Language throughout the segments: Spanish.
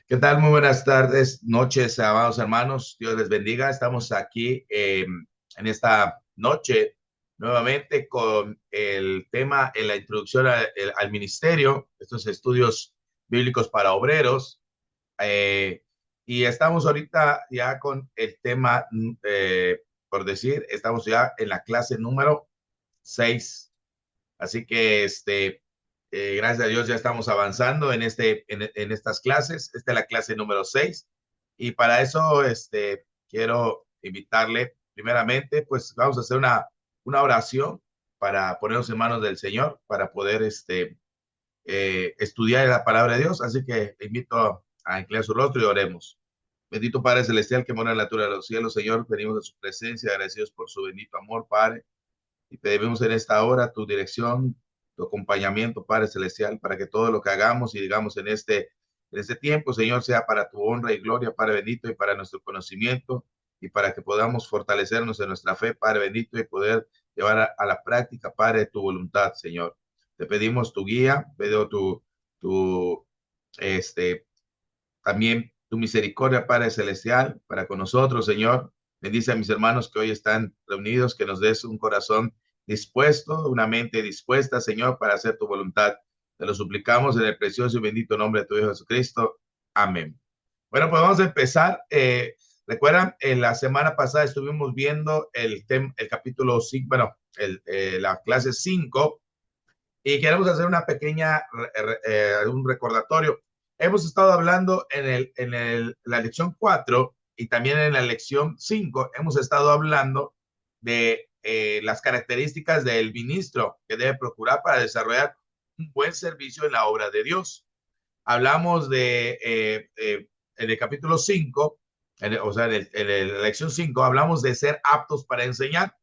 ¿Qué tal? Muy buenas tardes, noches, amados hermanos. Dios les bendiga. Estamos aquí en esta noche nuevamente con el tema en la introducción al ministerio, estos estudios bíblicos para obreros. eh, y estamos ahorita ya con el tema, por decir, estamos ya en la clase número 6. Así que gracias a Dios ya estamos avanzando en estas clases. Esta es la clase número 6. Y para eso quiero invitarle primeramente, pues vamos a hacer una oración para ponernos en manos del Señor, para poder estudiar la palabra de Dios. Así que le invito a inclinar su rostro y oremos. Bendito Padre Celestial que mora en la altura de los cielos, Señor, venimos a su presencia, agradecidos por su bendito amor, Padre. Y pedimos en esta hora tu dirección, tu acompañamiento, Padre Celestial, para que todo lo que hagamos y digamos en este tiempo, Señor, sea para tu honra y gloria, Padre bendito, y para nuestro conocimiento, y para que podamos fortalecernos en nuestra fe, Padre bendito, y poder llevar a la práctica, Padre, tu voluntad, Señor. Te pedimos tu guía, pido tu, este, también tu misericordia, Padre Celestial, para con nosotros, Señor. Bendice a mis hermanos que hoy están reunidos, que nos des un corazón dispuesto, una mente dispuesta, Señor, para hacer tu voluntad. Te lo suplicamos en el precioso y bendito nombre de tu Hijo Jesucristo. Amén. Bueno, pues vamos a empezar. Recuerdan, en la semana pasada estuvimos viendo el capítulo 5, bueno, la clase 5, y queremos hacer una pequeña, un recordatorio. Hemos estado hablando la lección 4 y también en la lección 5 hemos estado hablando de las características del ministro que debe procurar para desarrollar un buen servicio en la obra de Dios. Hablamos en el capítulo 5, o sea, en la lección 5, hablamos de ser aptos para enseñar.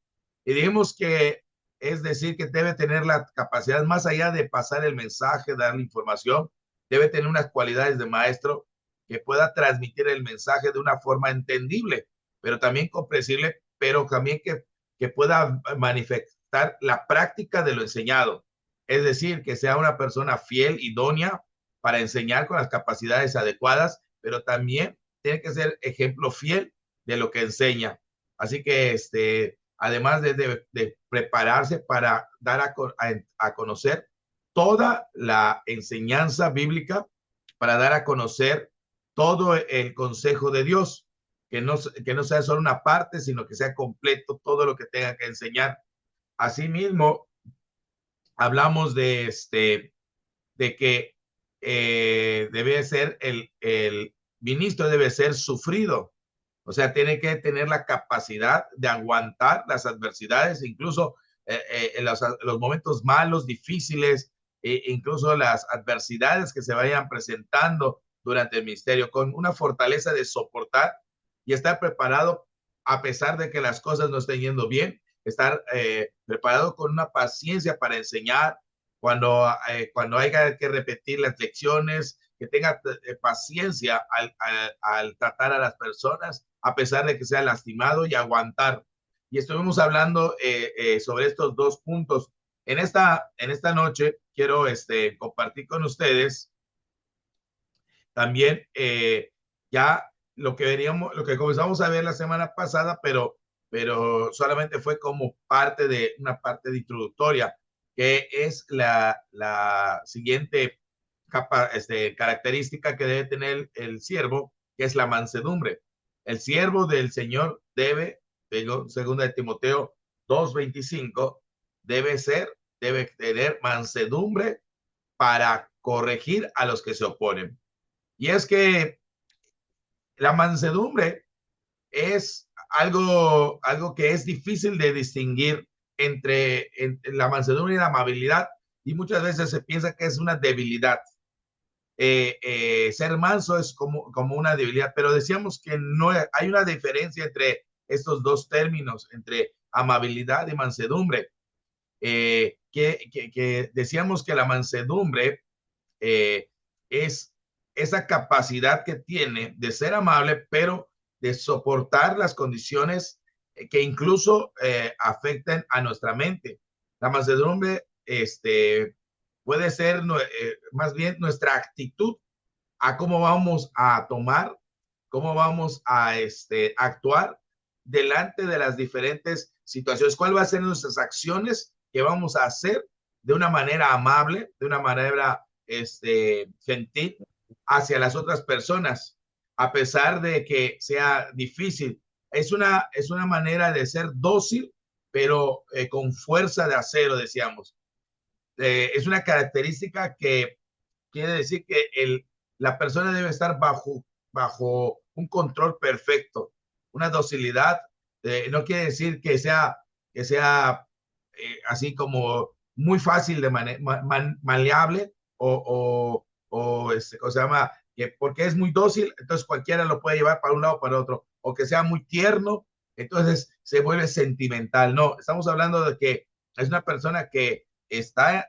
Y dijimos que es decir, que debe tener la capacidad, más allá de pasar el mensaje, dar la información, debe tener unas cualidades de maestro que pueda transmitir el mensaje de una forma entendible, pero también comprensible, pero también que pueda manifestar la práctica de lo enseñado. Es decir, que sea una persona fiel, idónea para enseñar con las capacidades adecuadas, pero también tiene que ser ejemplo fiel de lo que enseña. Así que además de prepararse para dar a conocer toda la enseñanza bíblica, para dar a conocer todo el consejo de Dios, que no sea solo una parte, sino que sea completo todo lo que tenga que enseñar. Asimismo, hablamos de que debe ser el ministro debe ser sufrido, o sea, tiene que tener la capacidad de aguantar las adversidades, incluso en los momentos malos, difíciles, incluso las adversidades que se vayan presentando durante el ministerio, con una fortaleza de soportar y estar preparado a pesar de que las cosas no estén yendo bien, estar preparado con una paciencia para enseñar, cuando haya que repetir las lecciones, que tenga paciencia al tratar a las personas, a pesar de que sea lastimado, y aguantar. Y estuvimos hablando sobre estos dos puntos. En esta noche quiero compartir con ustedes también ya lo que comenzamos a ver la semana pasada, pero solamente fue como una parte de introductoria, que es la siguiente característica que debe tener el siervo, que es la mansedumbre. El siervo del Señor según de Timoteo 2:25, debe tener mansedumbre para corregir a los que se oponen. Y es que la mansedumbre es algo que es difícil de distinguir entre la mansedumbre y la amabilidad, y muchas veces se piensa que es una debilidad. Ser manso es como una debilidad, pero decíamos que no hay una diferencia entre estos dos términos, entre amabilidad y mansedumbre. Que decíamos que la mansedumbre es esa capacidad que tiene de ser amable, pero de soportar las condiciones que incluso afecten a nuestra mente. La mansedumbre puede ser más bien nuestra actitud a cómo vamos a tomar, cómo vamos a actuar delante de las diferentes situaciones, cuál va a ser nuestras acciones que vamos a hacer de una manera amable, de una manera gentil hacia las otras personas, a pesar de que sea difícil. Es una manera de ser dócil, pero con fuerza de acero, decíamos. Es una característica que quiere decir que la persona debe estar bajo un control perfecto, una docilidad. No quiere decir que sea así como muy fácil de maleable o se llama, que porque es muy dócil, entonces cualquiera lo puede llevar para un lado o para otro, o que sea muy tierno, entonces se vuelve sentimental. No, estamos hablando de que es una persona que está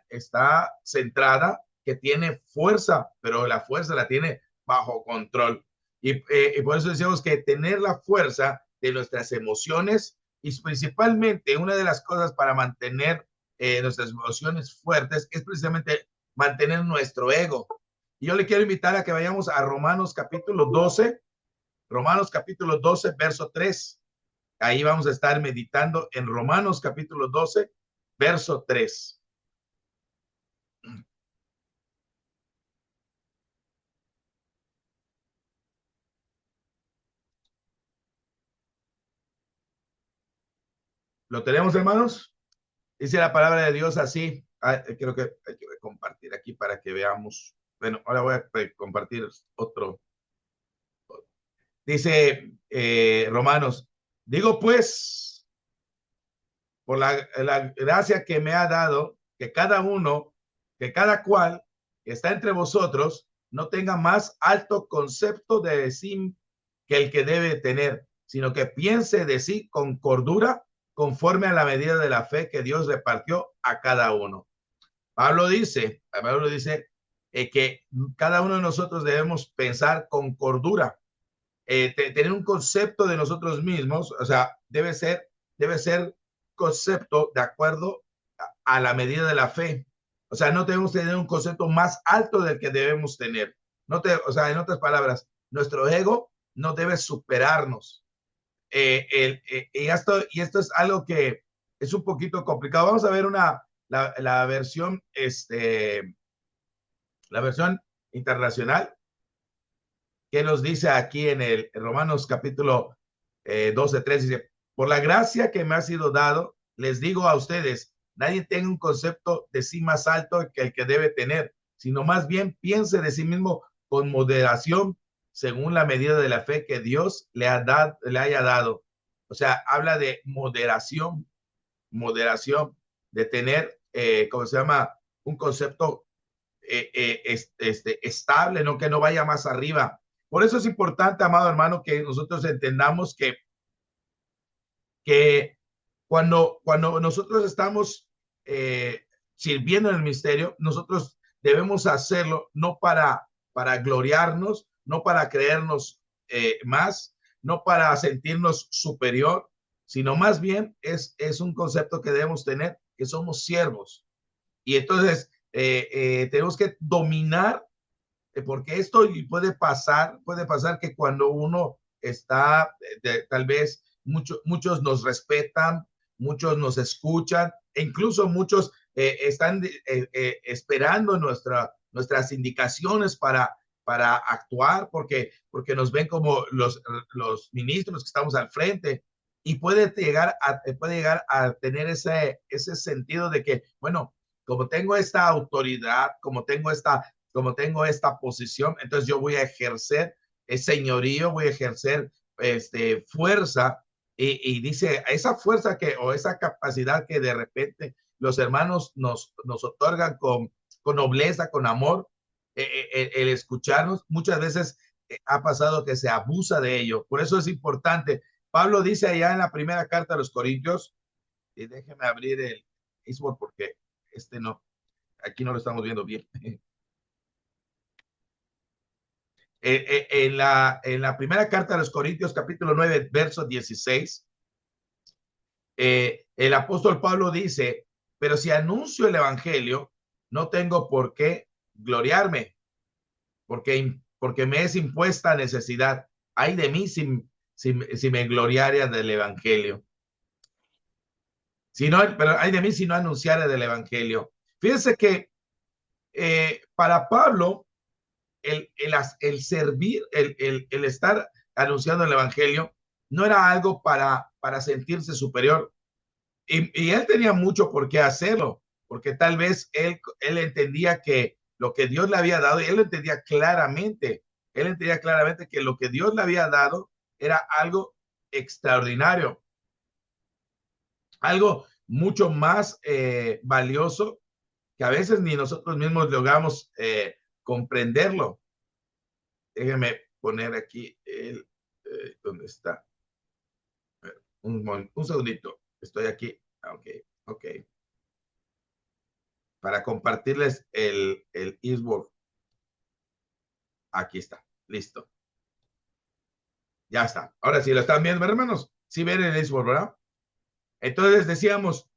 centrada, que tiene fuerza, pero la fuerza la tiene bajo control. Y por eso decimos que tener la fuerza de nuestras emociones y principalmente una de las cosas para mantener nuestras emociones fuertes es precisamente mantener nuestro ego. Y yo le quiero invitar a que vayamos a Romanos capítulo 12, verso 3. Ahí vamos a estar meditando en Romanos capítulo 12, verso 3. ¿Lo tenemos, hermanos? Dice la palabra de Dios así. Creo que hay que compartir aquí para que veamos. Bueno, ahora voy a compartir otro. Dice Romanos, digo pues, por la gracia que me ha dado, que cada cual que está entre vosotros, no tenga más alto concepto de sí que el que debe tener, sino que piense de sí con cordura, conforme a la medida de la fe que Dios repartió a cada uno. Pablo dice que cada uno de nosotros debemos pensar con cordura, tener un concepto de nosotros mismos, o sea, debe ser concepto de acuerdo a la medida de la fe. O sea, no debemos tener un concepto más alto del que debemos tener. O sea, en otras palabras, nuestro ego no debe superarnos. Y esto es algo que es un poquito complicado. Vamos a ver la versión, la versión internacional que nos dice aquí en el Romanos capítulo 12, 3, dice, por la gracia que me ha sido dado, les digo a ustedes, nadie tenga un concepto de sí más alto que el que debe tener, sino más bien piense de sí mismo con moderación, según la medida de la fe que Dios le haya dado. O sea, habla de moderación, de tener, ¿cómo se llama? Un concepto estable, ¿no? Que no vaya más arriba. Por eso es importante, amado hermano, que nosotros entendamos que cuando nosotros estamos sirviendo en el ministerio, nosotros debemos hacerlo no para gloriarnos, no para creernos más, no para sentirnos superior, sino más bien es un concepto que debemos tener, que somos siervos. Y entonces tenemos que dominar, porque esto puede pasar que cuando uno está, tal vez muchos nos respetan, muchos nos escuchan, e incluso muchos están esperando nuestras indicaciones para actuar, porque nos ven como los ministros que estamos al frente, y puede llegar a tener ese sentido de que, bueno, como tengo esta autoridad, como tengo esta posición, entonces yo voy a ejercer señorío, voy a ejercer fuerza, y dice, esa fuerza o esa capacidad que de repente los hermanos nos otorgan con nobleza, con amor, el escucharnos, muchas veces ha pasado que se abusa de ello. Por eso es importante. Pablo dice allá en la primera carta a los Corintios, y déjeme abrir el Facebook porque no, aquí no lo estamos viendo bien. En la primera carta a los Corintios, capítulo 9, verso 16, el apóstol Pablo dice, pero si anuncio el evangelio, no tengo por qué gloriarme, porque porque me es impuesta necesidad. Ay de mí si me gloriara del evangelio. Si no, pero ay de mí si no anunciara del evangelio. Fíjense que para Pablo, el servir, el estar anunciando el evangelio, no era algo para sentirse superior. Y él tenía mucho por qué hacerlo, porque tal vez él entendía que lo que Dios le había dado, y él entendía claramente que lo que Dios le había dado era algo extraordinario, algo mucho más valioso que a veces ni nosotros mismos logramos comprenderlo. Déjenme poner aquí ¿dónde está? Un segundito, estoy aquí. Ok, ok. Para compartirles el eSword. Aquí está, listo. Ya está. Ahora sí, lo están viendo, hermanos. Sí ven el eSword, ¿verdad? Entonces decíamos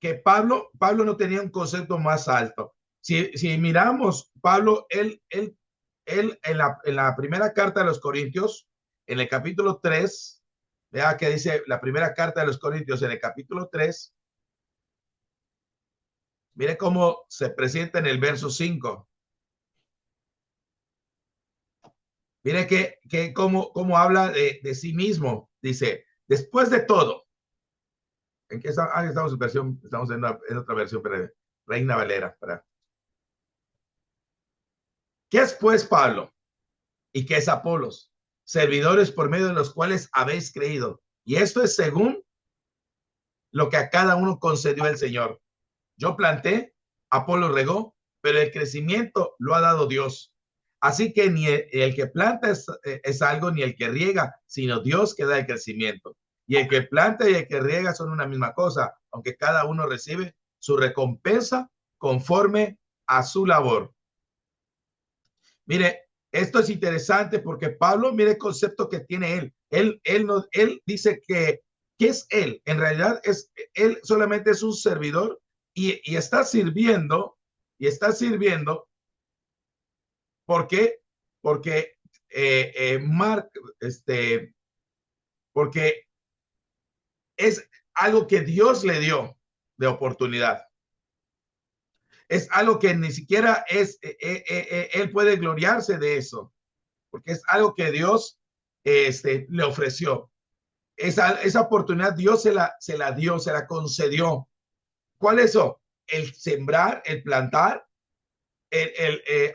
que Pablo no tenía un concepto más alto. Si miramos, Pablo, él en la primera carta de los Corintios, en el capítulo 3, vea que dice la primera carta de los Corintios en el capítulo 3, mire cómo se presenta en el verso 5. Mire cómo habla de sí mismo. Dice, después de todo, ¿en qué estamos en versión? Estamos en otra versión, pero Reina Valera. ¿Qué es pues Pablo? ¿Y qué es Apolos? Servidores por medio de los cuales habéis creído. Y esto es según lo que a cada uno concedió el Señor. Yo planté, Apolo regó, pero el crecimiento lo ha dado Dios. Así que ni el que planta es algo, ni el que riega, sino Dios que da el crecimiento. Y el que planta y el que riega son una misma cosa, aunque cada uno recibe su recompensa conforme a su labor. Mire, esto es interesante porque Pablo, mire el concepto que tiene él. Él dice que, ¿qué es él? En realidad, él solamente es un servidor y está sirviendo, ¿por qué? Porque Mark, porque es algo que Dios le dio de oportunidad. Es algo que ni siquiera él puede gloriarse de eso, porque es algo que Dios le ofreció. Esa oportunidad Dios se la dio, se la concedió. ¿Cuál es eso? El sembrar, el plantar,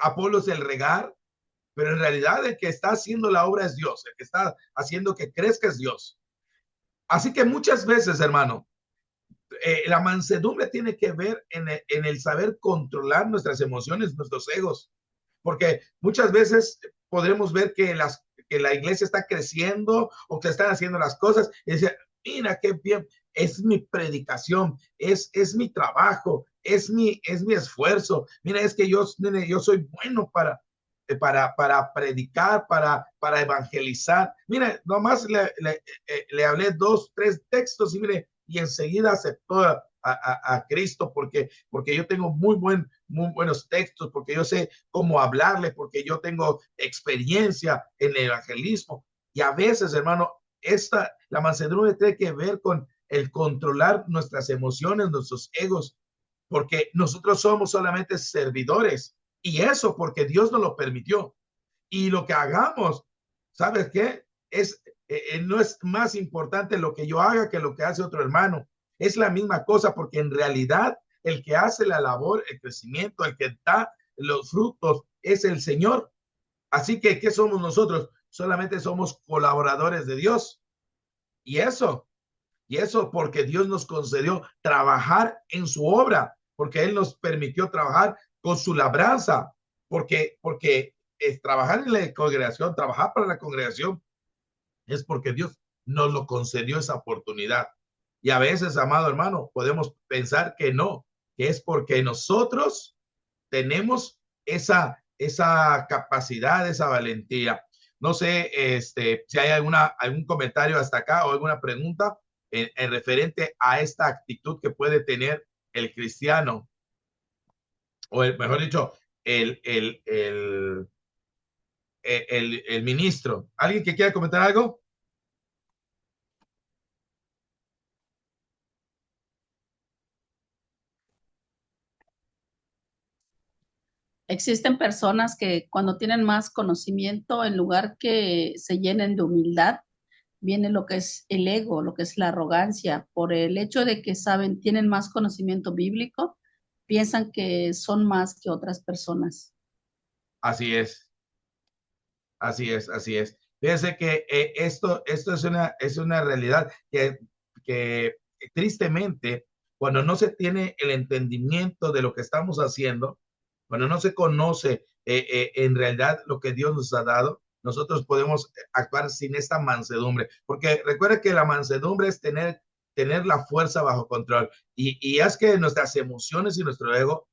Apolos el regar, pero en realidad el que está haciendo la obra es Dios, el que está haciendo que crezca es Dios. Así que muchas veces, hermano, la mansedumbre tiene que ver en el saber controlar nuestras emociones, nuestros egos, porque muchas veces podremos ver que la iglesia está creciendo o que están haciendo las cosas y decir, mira qué bien, es mi predicación, es mi trabajo, es mi esfuerzo, mira, es que yo soy bueno para predicar, para evangelizar. Mire, nomás le hablé 2, 3 textos y mire, y enseguida aceptó a Cristo porque yo tengo muy buenos textos, porque yo sé cómo hablarle, porque yo tengo experiencia en el evangelismo. Y a veces, hermano, la mansedumbre tiene que ver con el controlar nuestras emociones, nuestros egos, porque nosotros somos solamente servidores y eso porque Dios nos lo permitió. Y lo que hagamos, ¿sabes qué? No es más importante lo que yo haga que lo que hace otro hermano. Es la misma cosa porque en realidad el que hace la labor, el crecimiento, el que da los frutos es el Señor. Así que, ¿qué somos nosotros? Solamente somos colaboradores de Dios. Y eso porque Dios nos concedió trabajar en su obra, porque Él nos permitió trabajar con su labranza, porque es trabajar en la congregación, trabajar para la congregación, es porque Dios nos lo concedió esa oportunidad. Y a veces, amado hermano, podemos pensar que no, que es porque nosotros tenemos esa capacidad, esa valentía. No sé si hay algún comentario hasta acá o alguna pregunta en referente a esta actitud que puede tener el cristiano, o mejor dicho, el el ministro. ¿Alguien que quiera comentar algo? Existen personas que cuando tienen más conocimiento, en lugar que se llenen de humildad, viene lo que es el ego, lo que es la arrogancia. Por el hecho de que saben, tienen más conocimiento bíblico, piensan que son más que otras personas. Así es, así es, así es. Fíjense que esto es una realidad que tristemente, cuando no se tiene el entendimiento de lo que estamos haciendo, cuando no se conoce en realidad lo que Dios nos ha dado, nosotros podemos actuar sin esta mansedumbre. Porque recuerda que la mansedumbre es tener la fuerza bajo control. Y es que nuestras emociones y nuestro ego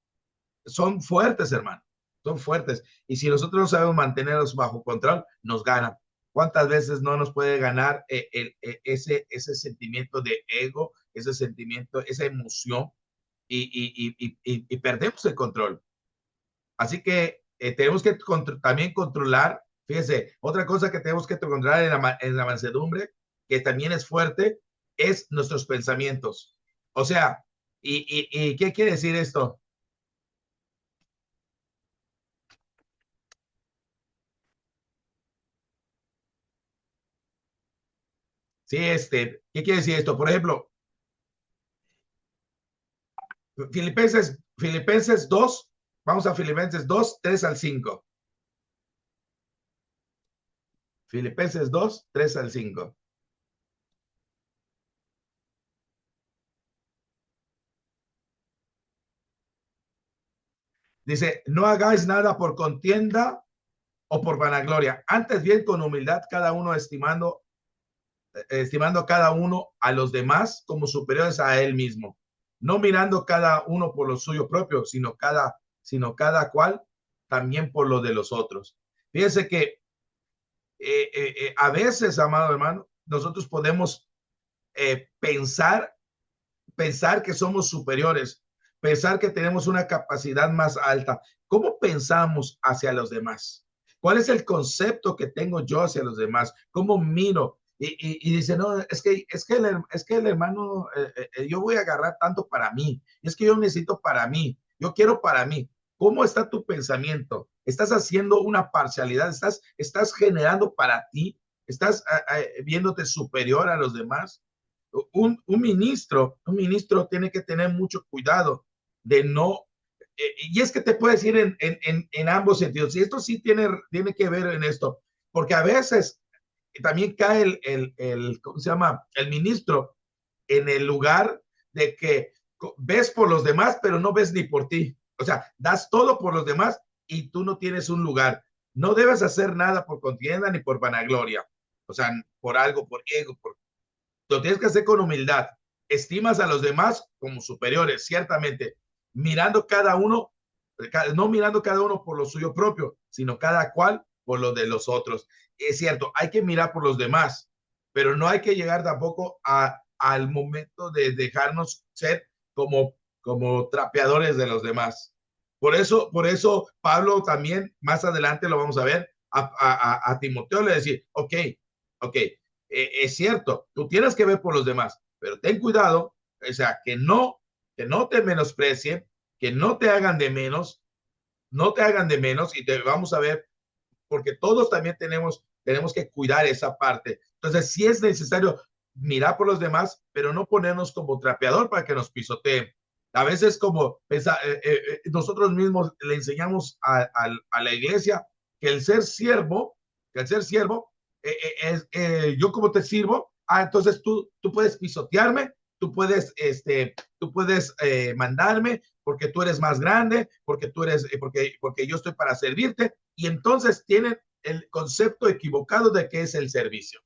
son fuertes, hermano, son fuertes. Y si nosotros no sabemos mantenerlos bajo control, nos ganan. ¿Cuántas veces no nos puede ganar ese sentimiento de ego, ese sentimiento, esa emoción y perdemos el control? Así que tenemos que también controlar, fíjese, otra cosa que tenemos que controlar en la mansedumbre, que también es fuerte, es nuestros pensamientos. O sea, ¿y qué quiere decir esto? Sí, ¿qué quiere decir esto? Por ejemplo, Filipenses 2, vamos a Filipenses 2, 3 al 5. Filipenses 2, 3 al 5. Dice, no hagáis nada por contienda o por vanagloria, antes bien con humildad cada uno estimando cada uno a los demás como superiores a él mismo, no mirando cada uno por lo suyo propio, sino cada cual también por lo de los otros. Fíjense que a veces, amado hermano, nosotros podemos pensar que somos superiores, pensar que tenemos una capacidad más alta. ¿Cómo pensamos hacia los demás? ¿Cuál es el concepto que tengo yo hacia los demás? ¿Cómo miro? Y dice, no, es que el hermano, yo voy a agarrar tanto para mí, es que yo necesito para mí, yo quiero para mí. ¿Cómo está tu pensamiento? ¿Estás haciendo una parcialidad? ¿Estás generando para ti? ¿Estás viéndote superior a los demás? Un ministro tiene que tener mucho cuidado de no, y es que te puedes ir en ambos sentidos, y esto sí tiene que ver en esto, porque a veces también cae ¿cómo se llama? El ministro en el lugar de que ves por los demás, pero no ves ni por ti. O sea, das todo por los demás y tú no tienes un lugar. No debes hacer nada por contienda ni por vanagloria. O sea, por algo, por ego, lo tienes que hacer con humildad. Estimas a los demás como superiores, ciertamente, mirando cada uno, no mirando cada uno por lo suyo propio, sino cada cual por lo de los otros. Es cierto, hay que mirar por los demás, pero no hay que llegar tampoco al momento de dejarnos ser como trapeadores de los demás. Por eso Pablo también, más adelante lo vamos a ver, a Timoteo le decía, ok, es cierto, tú tienes que ver por los demás, pero ten cuidado, o sea, que no te menosprecien, que no te hagan de menos, no te hagan de menos y te vamos a ver, porque todos también tenemos que cuidar esa parte. Entonces, sí es necesario mirar por los demás, pero no ponernos como trapeador para que nos pisoteen. A veces como nosotros mismos le enseñamos a la iglesia que el ser siervo yo como te sirvo, entonces tú puedes pisotearme, tú puedes mandarme porque tú eres más grande, porque yo estoy para servirte, y entonces tienen el concepto equivocado de qué es el servicio.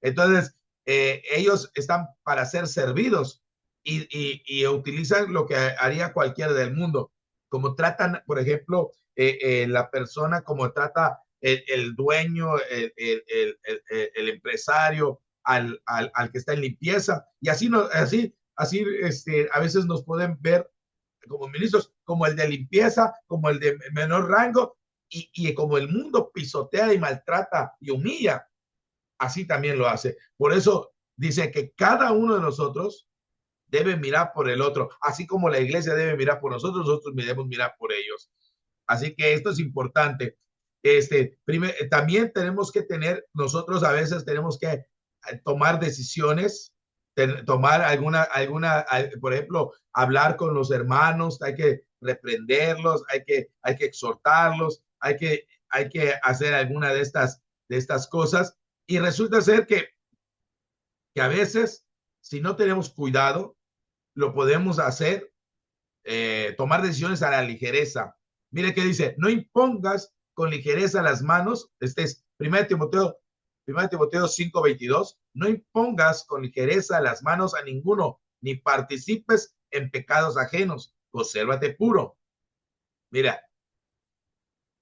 Entonces, ellos están para ser servidos y utilizan lo que haría cualquiera del mundo, como tratan, por ejemplo, la persona, como trata el dueño, el empresario, al que está en limpieza, y así, no, así a veces nos pueden ver como ministros, como el de limpieza, como el de menor rango, y como el mundo pisotea y maltrata y humilla, así también lo hace. Por eso dice que cada uno de nosotros debe mirar por el otro, así como la iglesia debe mirar por nosotros, nosotros debemos mirar por ellos. Así que esto es importante. También tenemos que tener, nosotros a veces tenemos que tomar decisiones, tomar por ejemplo, hablar con los hermanos, hay que reprenderlos, hay que exhortarlos, hay que hacer alguna de estas cosas. Y resulta ser que a veces, si no tenemos cuidado, lo podemos hacer, tomar decisiones a la ligereza. Mire qué dice, no impongas con ligereza las manos, este es 1 Timoteo 5:22, no impongas con ligereza las manos a ninguno, ni participes en pecados ajenos, consérvate puro. Mira,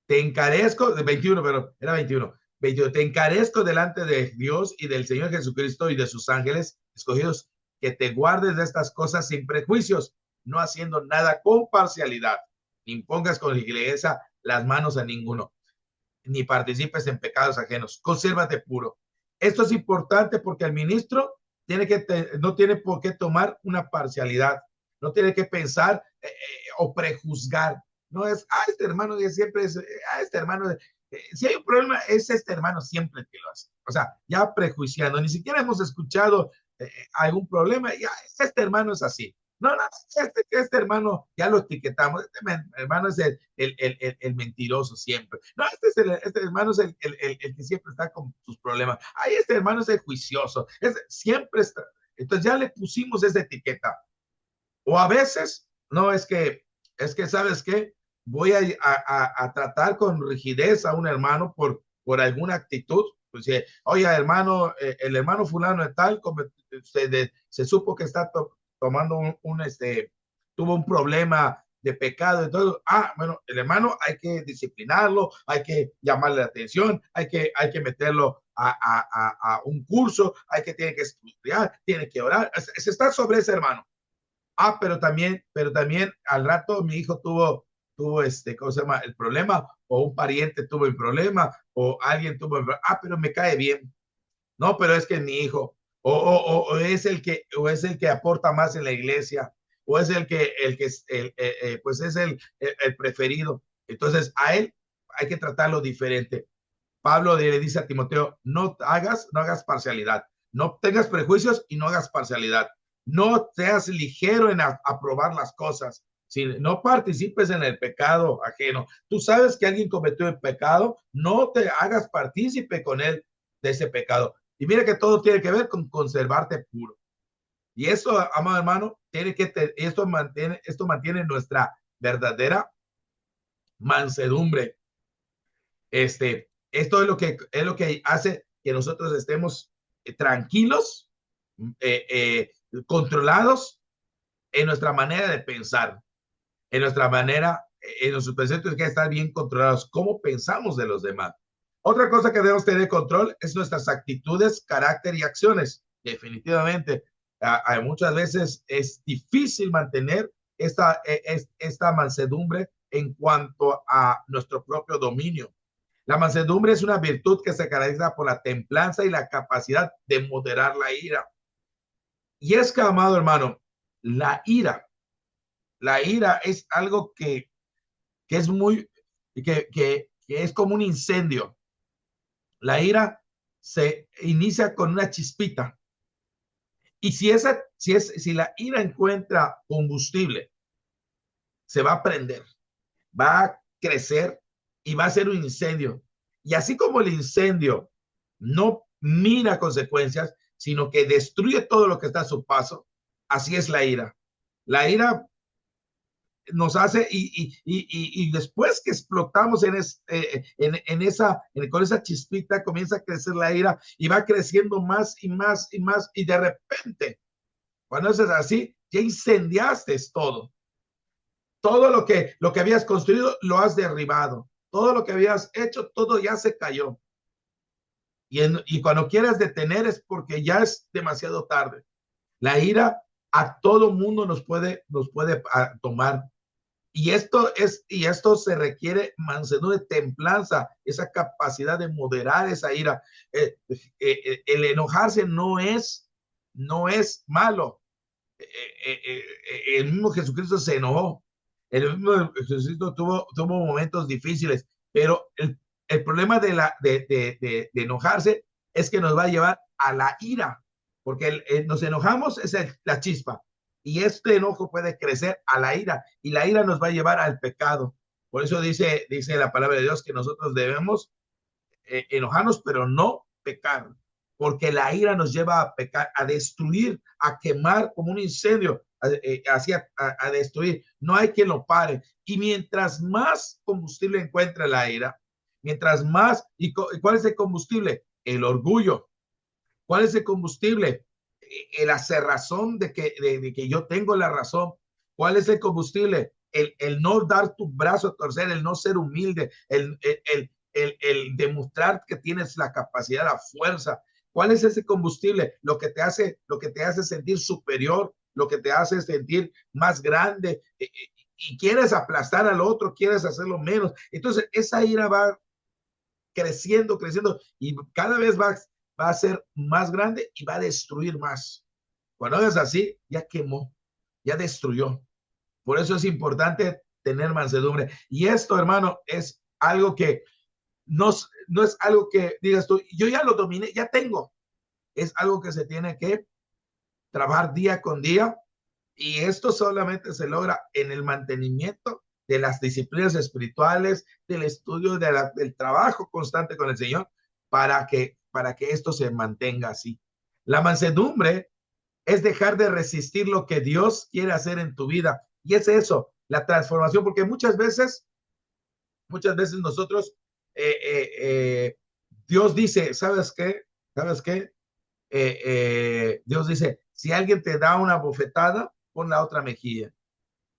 te encarezco, 21, pero era 21, te encarezco delante de Dios y del Señor Jesucristo y de sus ángeles escogidos, que te guardes de estas cosas sin prejuicios, no haciendo nada con parcialidad, ni impongas con ligereza las manos a ninguno, ni participes en pecados ajenos, consérvate puro. Esto es importante porque el ministro no tiene por qué tomar una parcialidad, no tiene que pensar o prejuzgar. No es, este hermano de siempre es, este hermano, si hay un problema, es este hermano siempre que lo hace. O sea, ya prejuiciando, ni siquiera hemos escuchado algún problema, ya este hermano es así. No, este hermano ya lo etiquetamos, este hermano es el mentiroso siempre. No, este hermano es el que siempre está con sus problemas. Ay, este hermano es el juicioso, siempre está. Entonces ya le pusimos esa etiqueta. O a veces, no, es que ¿sabes qué? Voy a tratar con rigidez a un hermano por alguna actitud. Pues, oye, hermano, el hermano fulano de tal, como se supo que está tomando tuvo un problema de pecado y todo. Bueno, el hermano hay que disciplinarlo, hay que llamarle la atención, hay que meterlo a un curso, tiene que estudiar, tiene que orar, se está sobre ese hermano. Pero también al rato mi hijo tuvo ¿cómo se llama? El problema, o un pariente tuvo el problema, o alguien tuvo el problema. Pero me cae bien. No, pero es que mi hijo, o es el que aporta más en la iglesia, o es pues es el preferido. Entonces a él hay que tratarlo diferente. Pablo le dice a Timoteo, no hagas parcialidad, no tengas prejuicios y no hagas parcialidad. No seas ligero en aprobar las cosas. Si no participes en el pecado ajeno. Tú sabes que alguien cometió el pecado, no te hagas partícipe con él de ese pecado. Y mira que todo tiene que ver con conservarte puro. Y eso, amado hermano, esto mantiene nuestra verdadera mansedumbre. Esto es lo que hace que nosotros estemos tranquilos, controlados en nuestra manera de pensar, en nuestra manera, en nuestros pensamientos, que estar bien controlados, cómo pensamos de los demás. Otra cosa que debemos tener control es nuestras actitudes, carácter y acciones. Definitivamente, muchas veces es difícil mantener esta mansedumbre en cuanto a nuestro propio dominio. La mansedumbre es una virtud que se caracteriza por la templanza y la capacidad de moderar la ira. Y es que, amado hermano, la ira es algo que es que es como un incendio. La ira se inicia con una chispita. Y si la ira encuentra combustible, se va a prender, va a crecer y va a ser un incendio. Y así como el incendio no mira consecuencias, sino que destruye todo lo que está a su paso, así es la ira. La ira nos hace, y después que explotamos con esa chispita, comienza a crecer la ira y va creciendo más y más y más, y de repente, cuando es así, ya incendiaste todo. Todo lo que habías construido lo has derribado. Todo lo que habías hecho, todo ya se cayó. Y cuando quieras detener es porque ya es demasiado tarde. La ira a todo mundo nos puede tomar. Y esto se requiere mansedumbre, templanza, esa capacidad de moderar esa ira. El enojarse no es malo. El mismo Jesucristo se enojó. El mismo Jesucristo tuvo momentos difíciles, pero el problema de enojarse es que nos va a llevar a la ira, porque nos enojamos, es la chispa, y este enojo puede crecer a la ira, y la ira nos va a llevar al pecado. Por eso dice la palabra de Dios que nosotros debemos enojarnos, pero no pecar, porque la ira nos lleva a pecar, a destruir, a quemar como un incendio, a destruir. No hay quien lo pare. Y mientras más combustible encuentra la ira, mientras más, ¿cuál es el combustible? El orgullo. ¿Cuál es el combustible? La cerrazón de que yo tengo la razón. ¿Cuál es el combustible? El no dar tu brazo a torcer, el no ser humilde, el demostrar que tienes la capacidad, la fuerza. ¿Cuál es ese combustible? Lo que te hace sentir superior, lo que te hace sentir más grande, y quieres aplastar al otro, quieres hacerlo menos. Entonces, esa ira va creciendo, creciendo, y cada vez va a ser más grande y va a destruir más. Cuando hagas así, ya quemó, ya destruyó. Por eso es importante tener mansedumbre. Y esto, hermano, es algo que no es algo que digas tú, yo ya lo dominé, ya tengo. Es algo que se tiene que trabajar día con día, y esto solamente se logra en el mantenimiento de las disciplinas espirituales, del estudio, del trabajo constante con el Señor, para que esto se mantenga así. La mansedumbre es dejar de resistir lo que Dios quiere hacer en tu vida. Y es eso, la transformación, porque muchas veces nosotros, Dios dice, ¿sabes qué? ¿Sabes qué? Dios dice, si alguien te da una bofetada, pon la otra mejilla.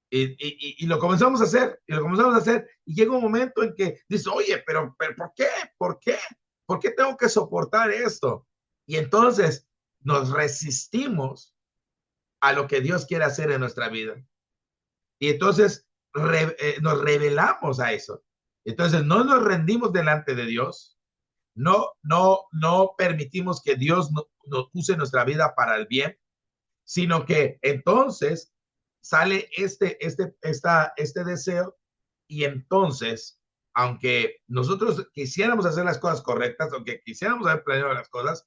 Y lo comenzamos a hacer, y llega un momento en que dices, oye, pero ¿por qué? ¿Por qué? ¿Por qué tengo que soportar esto? Y entonces nos resistimos a lo que Dios quiere hacer en nuestra vida. Y entonces nos rebelamos a eso. Entonces no nos rendimos delante de Dios, no permitimos que Dios nos use nuestra vida para el bien, sino que entonces sale este deseo, y entonces, aunque nosotros quisiéramos hacer las cosas correctas, aunque quisiéramos haber planeado las cosas,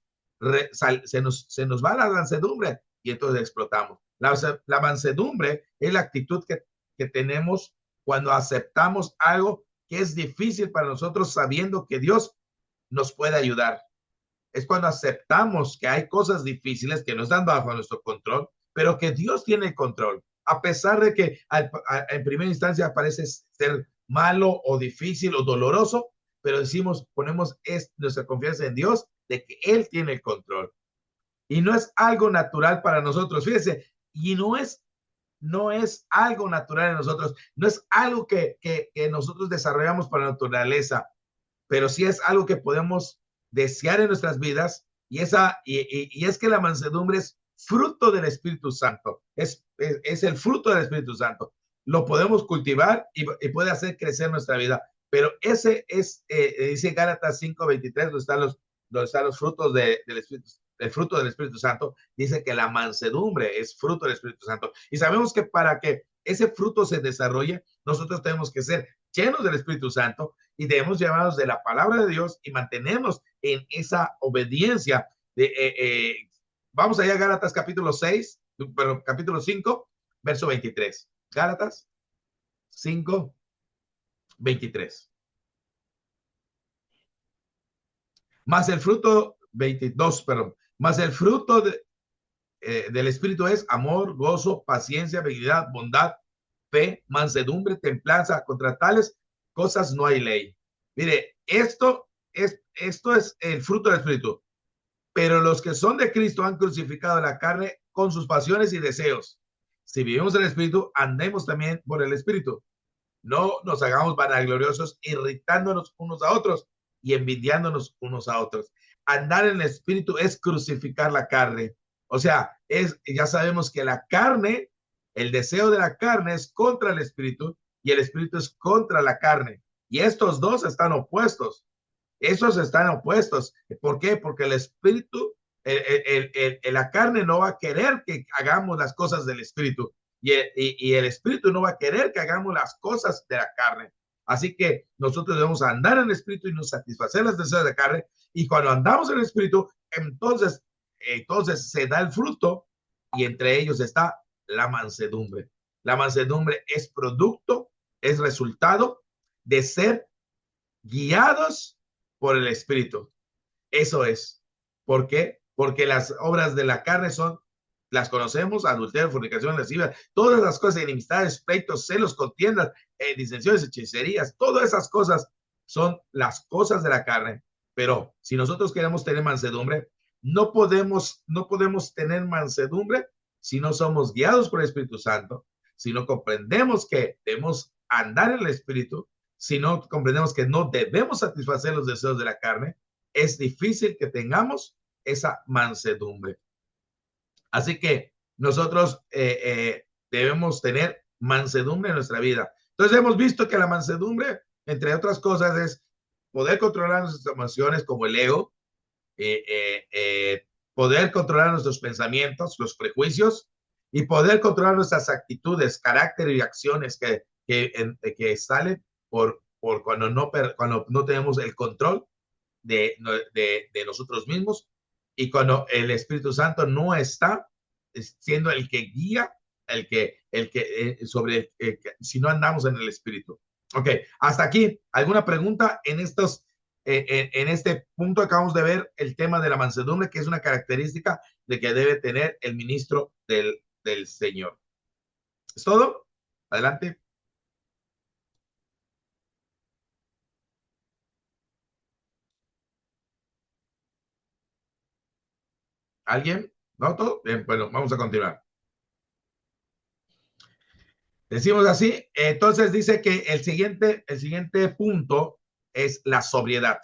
se nos va la mansedumbre, y entonces explotamos. La mansedumbre es la actitud que tenemos cuando aceptamos algo que es difícil para nosotros, sabiendo que Dios nos puede ayudar. Es cuando aceptamos que hay cosas difíciles que no están bajo nuestro control, pero que Dios tiene el control, a pesar de que en primera instancia parece ser malo o difícil o doloroso, pero ponemos nuestra confianza en Dios, de que Él tiene el control. Y no es algo natural para nosotros, fíjese, y no es algo natural en nosotros, no es algo que nosotros desarrollamos por naturaleza, pero sí es algo que podemos desear en nuestras vidas, y es que la mansedumbre es fruto del Espíritu Santo, es el fruto del Espíritu Santo. Lo podemos cultivar y puede hacer crecer nuestra vida, pero ese es, dice Gálatas 5:23, donde están los frutos del Espíritu, el fruto del Espíritu Santo. Dice que la mansedumbre es fruto del Espíritu Santo, y sabemos que para que ese fruto se desarrolle, nosotros tenemos que ser llenos del Espíritu Santo, y debemos llevarnos de la palabra de Dios y mantenernos en esa obediencia. Vamos allá a Gálatas capítulo 5, verso 23. Gálatas 5, 23. Más el fruto, 22, perdón. Más el fruto del Espíritu es amor, gozo, paciencia, benignidad, bondad, fe, mansedumbre, templanza. Contra tales cosas no hay ley. Mire, esto es el fruto del Espíritu. Pero los que son de Cristo han crucificado la carne con sus pasiones y deseos. Si vivimos en el Espíritu, andemos también por el Espíritu. No nos hagamos vanagloriosos, irritándonos unos a otros y envidiándonos unos a otros. Andar en el Espíritu es crucificar la carne. O sea, ya sabemos que la carne, el deseo de la carne es contra el Espíritu, y el espíritu es contra la carne. Y estos dos están opuestos. Esos están opuestos. ¿Por qué? Porque el espíritu, la carne no va a querer que hagamos las cosas del espíritu y el espíritu no va a querer que hagamos las cosas de la carne. Así que nosotros debemos andar en el espíritu y no satisfacer las deseos de la carne. Y cuando andamos en el espíritu, entonces se da el fruto y entre ellos está la mansedumbre. La mansedumbre es producto, es resultado de ser guiados por el Espíritu. Eso es. ¿Por qué? Porque las obras de la carne las conocemos: adulterio, fornicación, lascivia, todas las cosas, enemistades, pleitos, celos, contiendas, disensiones, hechicerías, todas esas cosas son las cosas de la carne. Pero si nosotros queremos tener mansedumbre, no podemos tener mansedumbre si no somos guiados por el Espíritu Santo, si no comprendemos que debemos andar en el Espíritu, si no comprendemos que no debemos satisfacer los deseos de la carne, es difícil que tengamos esa mansedumbre. Así que nosotros debemos tener mansedumbre en nuestra vida. Entonces hemos visto que la mansedumbre, entre otras cosas, es poder controlar nuestras emociones como el ego, poder controlar nuestros pensamientos, los prejuicios, y poder controlar nuestras actitudes, carácter y acciones que salen por cuando no tenemos el control de nosotros mismos y cuando el Espíritu Santo no está siendo el que guía, si no andamos en el Espíritu. Ok, hasta aquí. ¿Alguna pregunta en este punto? Acabamos de ver el tema de la mansedumbre, que es una característica de que debe tener el ministro del Señor. ¿Es todo? Adelante. ¿Alguien? ¿No? ¿Todo? Bien, bueno, vamos a continuar. Decimos así, entonces dice que el siguiente punto es la sobriedad.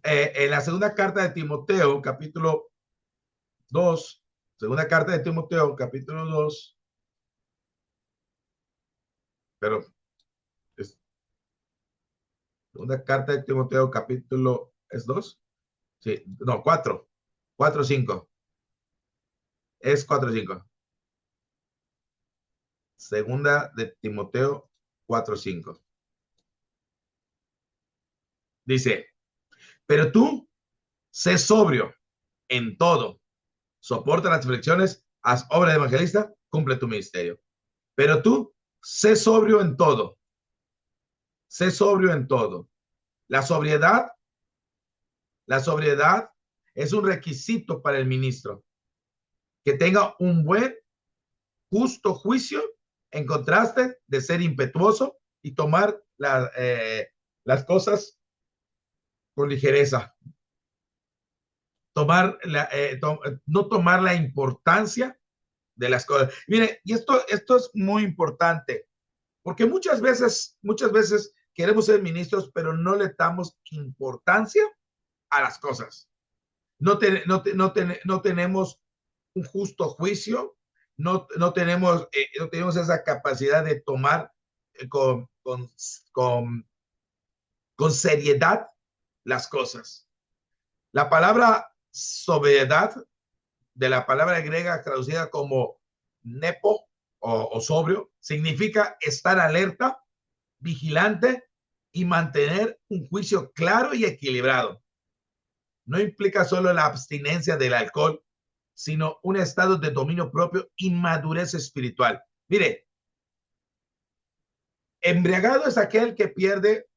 En la segunda carta de Timoteo, capítulo 2, segunda carta de Timoteo, capítulo 2, pero segunda carta de Timoteo, capítulo, ¿es 2? Sí, no, 4, 4, 5. Es 4, 5. Segunda de Timoteo 4, 5. Dice, pero tú sé sobrio en todo, soporta las aflicciones, haz obra de evangelista, cumple tu ministerio. Pero tú sé sobrio en todo, sé sobrio en todo. La sobriedad es un requisito para el ministro, que tenga un buen, justo juicio en contraste de ser impetuoso y tomar las cosas con ligereza. No tomar la importancia de las cosas. Mire, y esto es muy importante, porque muchas veces queremos ser ministros, pero no le damos importancia a las cosas. No tenemos un justo juicio, no tenemos esa capacidad de tomar con seriedad las cosas. La palabra sobriedad, de la palabra griega traducida como nepo o sobrio, significa estar alerta, vigilante y mantener un juicio claro y equilibrado. No implica solo la abstinencia del alcohol, sino un estado de dominio propio y madurez espiritual. Mire, embriagado es aquel que pierde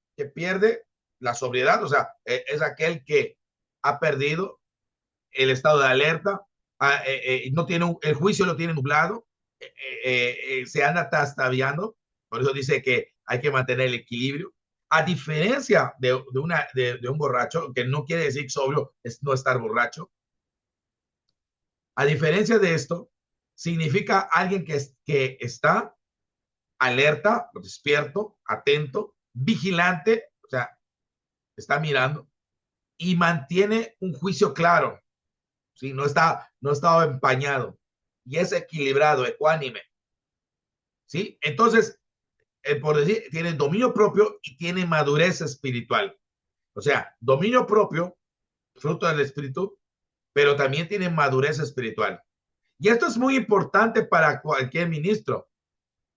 la sobriedad, o sea, es aquel que ha perdido el estado de alerta, no tiene el juicio lo tiene nublado, se anda tastaviando, por eso dice que hay que mantener el equilibrio. A diferencia de un borracho, que no quiere decir sobrio, es no estar borracho. A diferencia de esto, significa alguien que está alerta, despierto, atento, vigilante, o sea, está mirando y mantiene un juicio claro. ¿Sí? No está empañado y es equilibrado, ecuánime. ¿sí? Entonces, por decir, tiene dominio propio y tiene madurez espiritual. O sea, dominio propio, fruto del espíritu, pero también tiene madurez espiritual. Y esto es muy importante para cualquier ministro.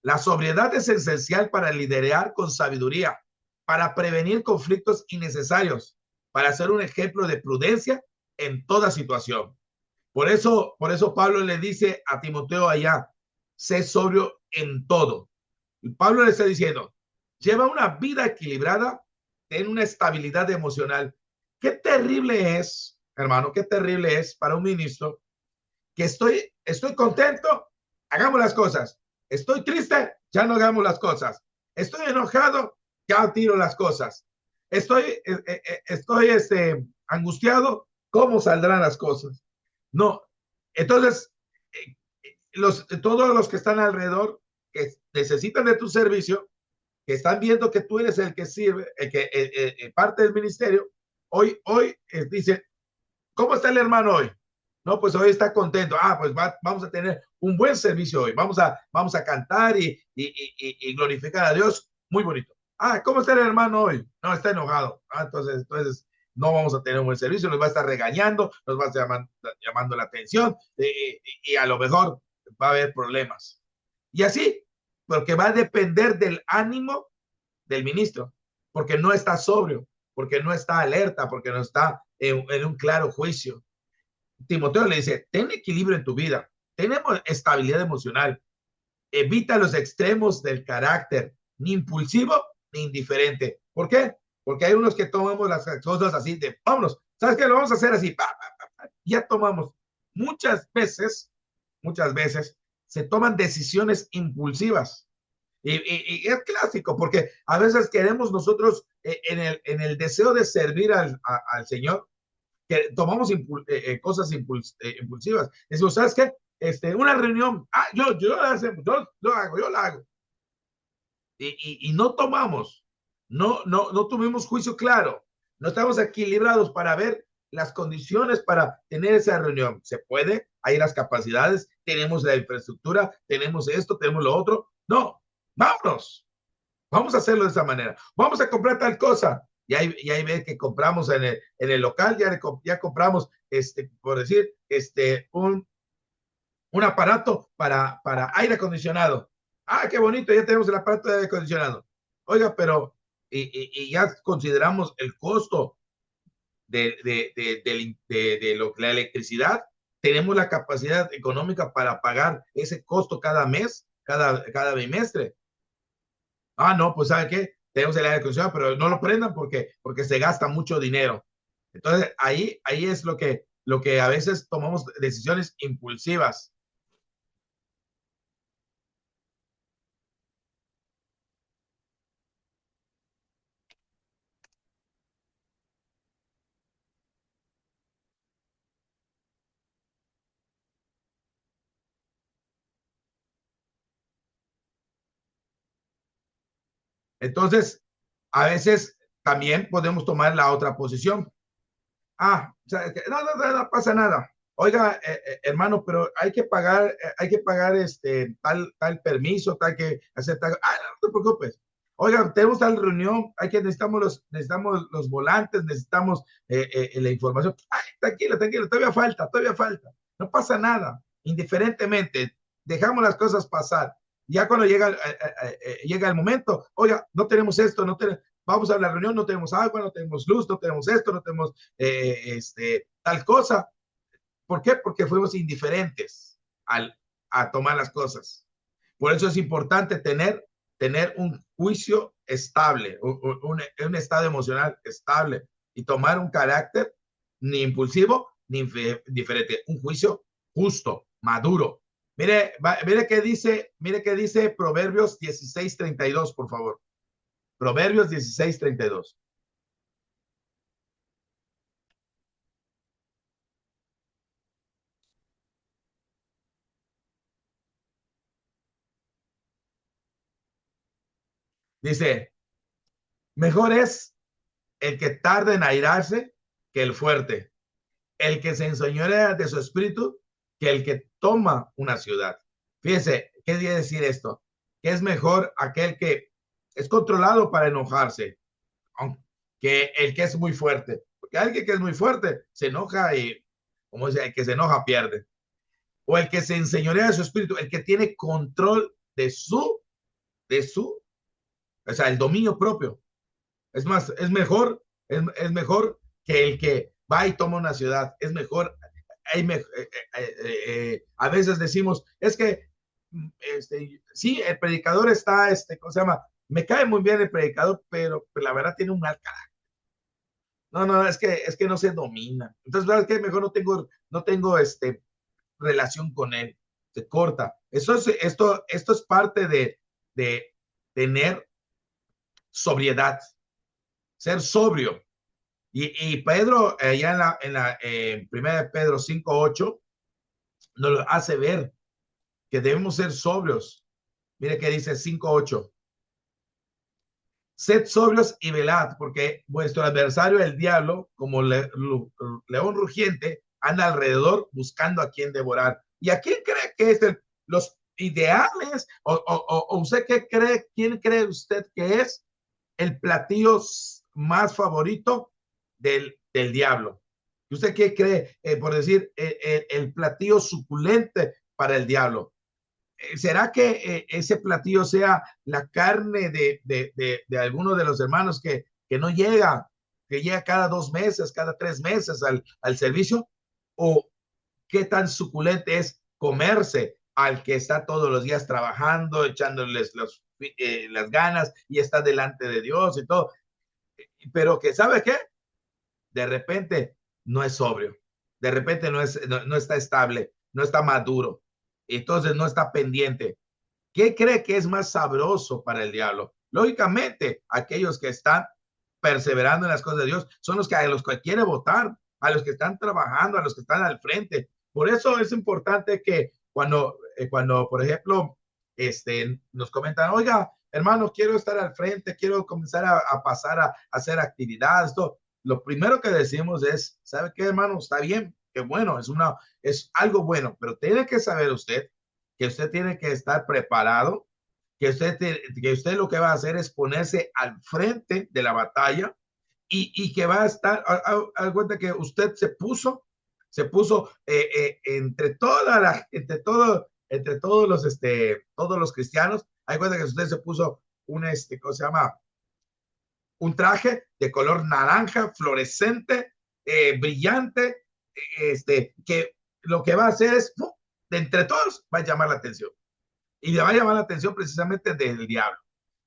La sobriedad es esencial para liderar con sabiduría, para prevenir conflictos innecesarios, para ser un ejemplo de prudencia en toda situación. Por eso Pablo le dice a Timoteo allá, sé sobrio en todo. Y Pablo le está diciendo, lleva una vida equilibrada, ten una estabilidad emocional. Qué terrible es, hermano, qué terrible es para un ministro que estoy contento, hagamos las cosas. Estoy triste, ya no hagamos las cosas. Estoy enojado, ya tiro las cosas. Estoy angustiado, ¿cómo saldrán las cosas? No. Entonces, todos los que están alrededor, que necesitan de tu servicio, que están viendo que tú eres el que sirve, parte del ministerio, hoy dicen, ¿cómo está el hermano hoy? No, pues hoy está contento. Pues vamos a tener un buen servicio hoy. Vamos a cantar y glorificar a Dios. Muy bonito. ¿Cómo está el hermano hoy? No, está enojado. Entonces no vamos a tener un buen servicio. Nos va a estar regañando, nos va a estar llamando la atención y a lo mejor va a haber problemas. Y así, porque va a depender del ánimo del ministro, porque no está sobrio, porque no está alerta, porque no está en un claro juicio. Timoteo le dice, ten equilibrio en tu vida, tenemos estabilidad emocional, evita los extremos del carácter, ni impulsivo ni indiferente. ¿Por qué? Porque hay unos que tomamos las cosas así de, vámonos, ¿sabes qué? Lo vamos a hacer así, ya tomamos. Muchas veces se toman decisiones impulsivas. Y es clásico, porque a veces queremos nosotros, en el deseo de servir al Señor, que tomamos cosas impulsivas. Decimos, ¿sabes qué? Una reunión, yo la hago. Y no tomamos, no tuvimos juicio claro, no estamos equilibrados para ver las condiciones para tener esa reunión. ¿Se puede? Hay las capacidades, tenemos la infraestructura, tenemos esto, tenemos lo otro. No, vámonos. Vamos a hacerlo de esa manera. Vamos a comprar tal cosa. Y ahí ves que compramos en el local, ya compramos, por decir, un aparato para aire acondicionado. Qué bonito, ya tenemos el aparato de aire acondicionado. Oiga, pero y ya consideramos el costo de la electricidad. Tenemos la capacidad económica para pagar ese costo cada mes, cada bimestre. No, pues ¿sabe qué? Tenemos el aire acondicionado, pero no lo prendan porque se gasta mucho dinero. Entonces, ahí es lo que a veces tomamos decisiones impulsivas. Entonces, a veces también podemos tomar la otra posición. O sea, no pasa nada. Oiga, hermano, pero hay que pagar tal permiso, tal que hacer tal. No te preocupes. Oiga, tenemos tal reunión, necesitamos los volantes, necesitamos la información. Tranquilo, todavía falta. No pasa nada. Indiferentemente, dejamos las cosas pasar. Ya cuando llega el momento, oiga, no tenemos esto, vamos a la reunión, no tenemos agua, no tenemos luz, no tenemos esto, no tenemos tal cosa. ¿Por qué? Porque fuimos indiferentes a tomar las cosas. Por eso es importante tener un juicio estable, un estado emocional estable y tomar un carácter ni impulsivo ni indiferente, un juicio justo, maduro. Mire qué dice Proverbios 16:32, por favor. Proverbios 16:32. Dice, mejor es el que tarda en airarse que el fuerte, el que se enseñorea de su espíritu que el que toma una ciudad. Fíjese, ¿qué quiere decir esto? que es mejor aquel que es controlado para enojarse que el que es muy fuerte. Porque alguien que es muy fuerte se enoja y, como dice, el que se enoja pierde. O el que se enseñorea de su espíritu, el que tiene control o sea, el dominio propio. Es más, es mejor que el que va y toma una ciudad. Es mejor. A veces decimos, es que sí, el predicador está, ¿cómo se llama? Me cae muy bien el predicador, pero la verdad tiene un mal carácter. No, no, es que no se domina. Entonces, ¿sabes qué? Mejor no tengo relación con él. Se corta. Esto es parte de tener sobriedad, ser sobrio. Y Pedro, ya en primera de Pedro 5:8, nos lo hace ver que debemos ser sobrios. Mire que dice 5:8. Sed sobrios y velad, porque vuestro adversario, el diablo, como león rugiente, anda alrededor buscando a quien devorar. ¿Y a quién cree que es los ideales? ¿O usted qué cree? ¿Quién cree usted que es el platillo más favorito del diablo? ¿Usted qué cree, por decir, el platillo suculente para el diablo? ¿Será que ese platillo sea la carne de alguno de los hermanos que no llega, que llega cada 2 meses, cada 3 meses al servicio? ¿O qué tan suculente es comerse al que está todos los días trabajando, echándoles las ganas y está delante de Dios y todo? Pero que, ¿sabe qué? De repente no es sobrio, de repente no está estable, no está maduro, entonces no está pendiente. ¿Qué cree que es más sabroso para el diablo? Lógicamente, aquellos que están perseverando en las cosas de Dios son a los que quiere votar, a los que están trabajando, a los que están al frente. Por eso es importante que cuando por ejemplo, nos comentan, oiga, hermano, quiero estar al frente, quiero comenzar a pasar a hacer actividades, todo. Lo primero que decimos es, ¿sabe qué, hermano? Está bien, qué bueno, es algo bueno, pero tiene que saber usted que usted tiene que estar preparado, que usted lo que va a hacer es ponerse al frente de la batalla y que va a estar, a cuenta que usted se puso entre todos los cristianos, hay cuenta que usted se puso ¿cómo se llama? Un traje de color naranja, fluorescente, brillante, que lo que va a hacer es, ¡pum!, de entre todos, va a llamar la atención. Y le va a llamar la atención precisamente del diablo,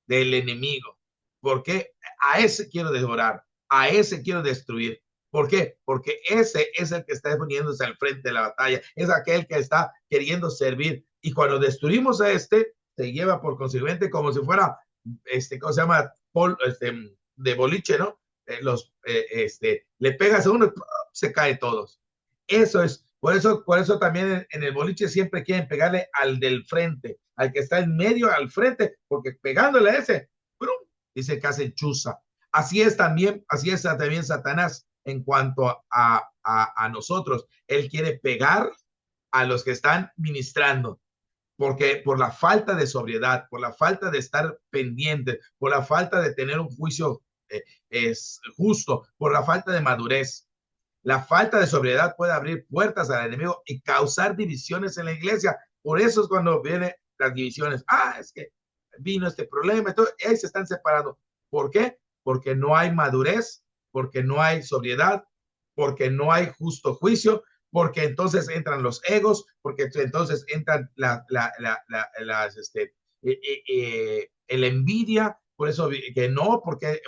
del enemigo. Porque a ese quiero devorar, a ese quiero destruir. ¿Por qué? Porque ese es el que está poniéndose al frente de la batalla, es aquel que está queriendo servir. Y cuando destruimos a se lleva por consiguiente como si fuera, ¿cómo se llama? De boliche, ¿no? Le pegas a uno y se cae todos. Eso es, por eso también en el boliche siempre quieren pegarle al del frente, al que está en medio, al frente, porque pegándole a ese, ¡prum!, dice que hace chuza. Así es también Satanás en cuanto a nosotros. Él quiere pegar a los que están ministrando, porque por la falta de sobriedad, por la falta de estar pendiente, por la falta de tener un juicio es justo, por la falta de madurez. La falta de sobriedad puede abrir puertas al enemigo y causar divisiones en la iglesia. Por eso es cuando vienen las divisiones. Es que vino este problema, entonces ahí se están separando. ¿Por qué? Porque no hay madurez, porque no hay sobriedad, porque no hay justo juicio, porque entonces entran los egos, porque entonces entran la envidia. Por eso que no, porque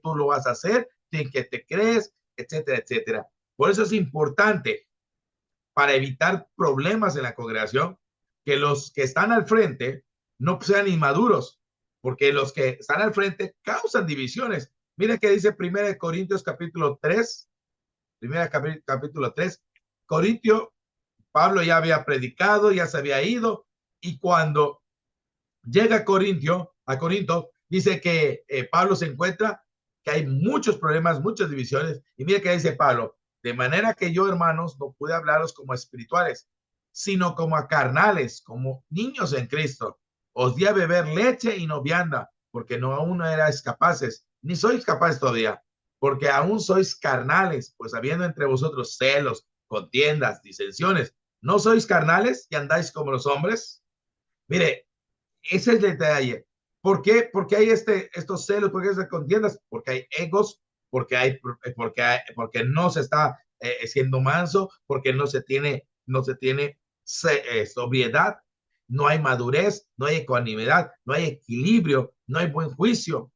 tú lo vas a hacer, que te crees, etcétera, etcétera. Por eso es importante, para evitar problemas en la congregación, que los que están al frente no sean inmaduros, porque los que están al frente causan divisiones. Mira que dice 1 Corintios capítulo 3, 1 capítulo 3, Corintio, Pablo ya había predicado, ya se había ido, y cuando llega a Corinto, dice que Pablo se encuentra que hay muchos problemas, muchas divisiones, y mira que dice Pablo, de manera que yo, hermanos, no pude hablaros como espirituales, sino como a carnales, como niños en Cristo. Os di a beber leche y no vianda, porque no aún no erais capaces, ni sois capaces todavía, porque aún sois carnales, pues habiendo entre vosotros celos, contiendas, disensiones, ¿no sois carnales y andáis como los hombres? Mire, ese es el detalle. ¿Por qué? Porque hay estos celos, porque hay estas contiendas, porque hay egos, porque no se está siendo manso, porque no se tiene sobriedad, no hay madurez, no hay ecuanimidad, no hay equilibrio, no hay buen juicio.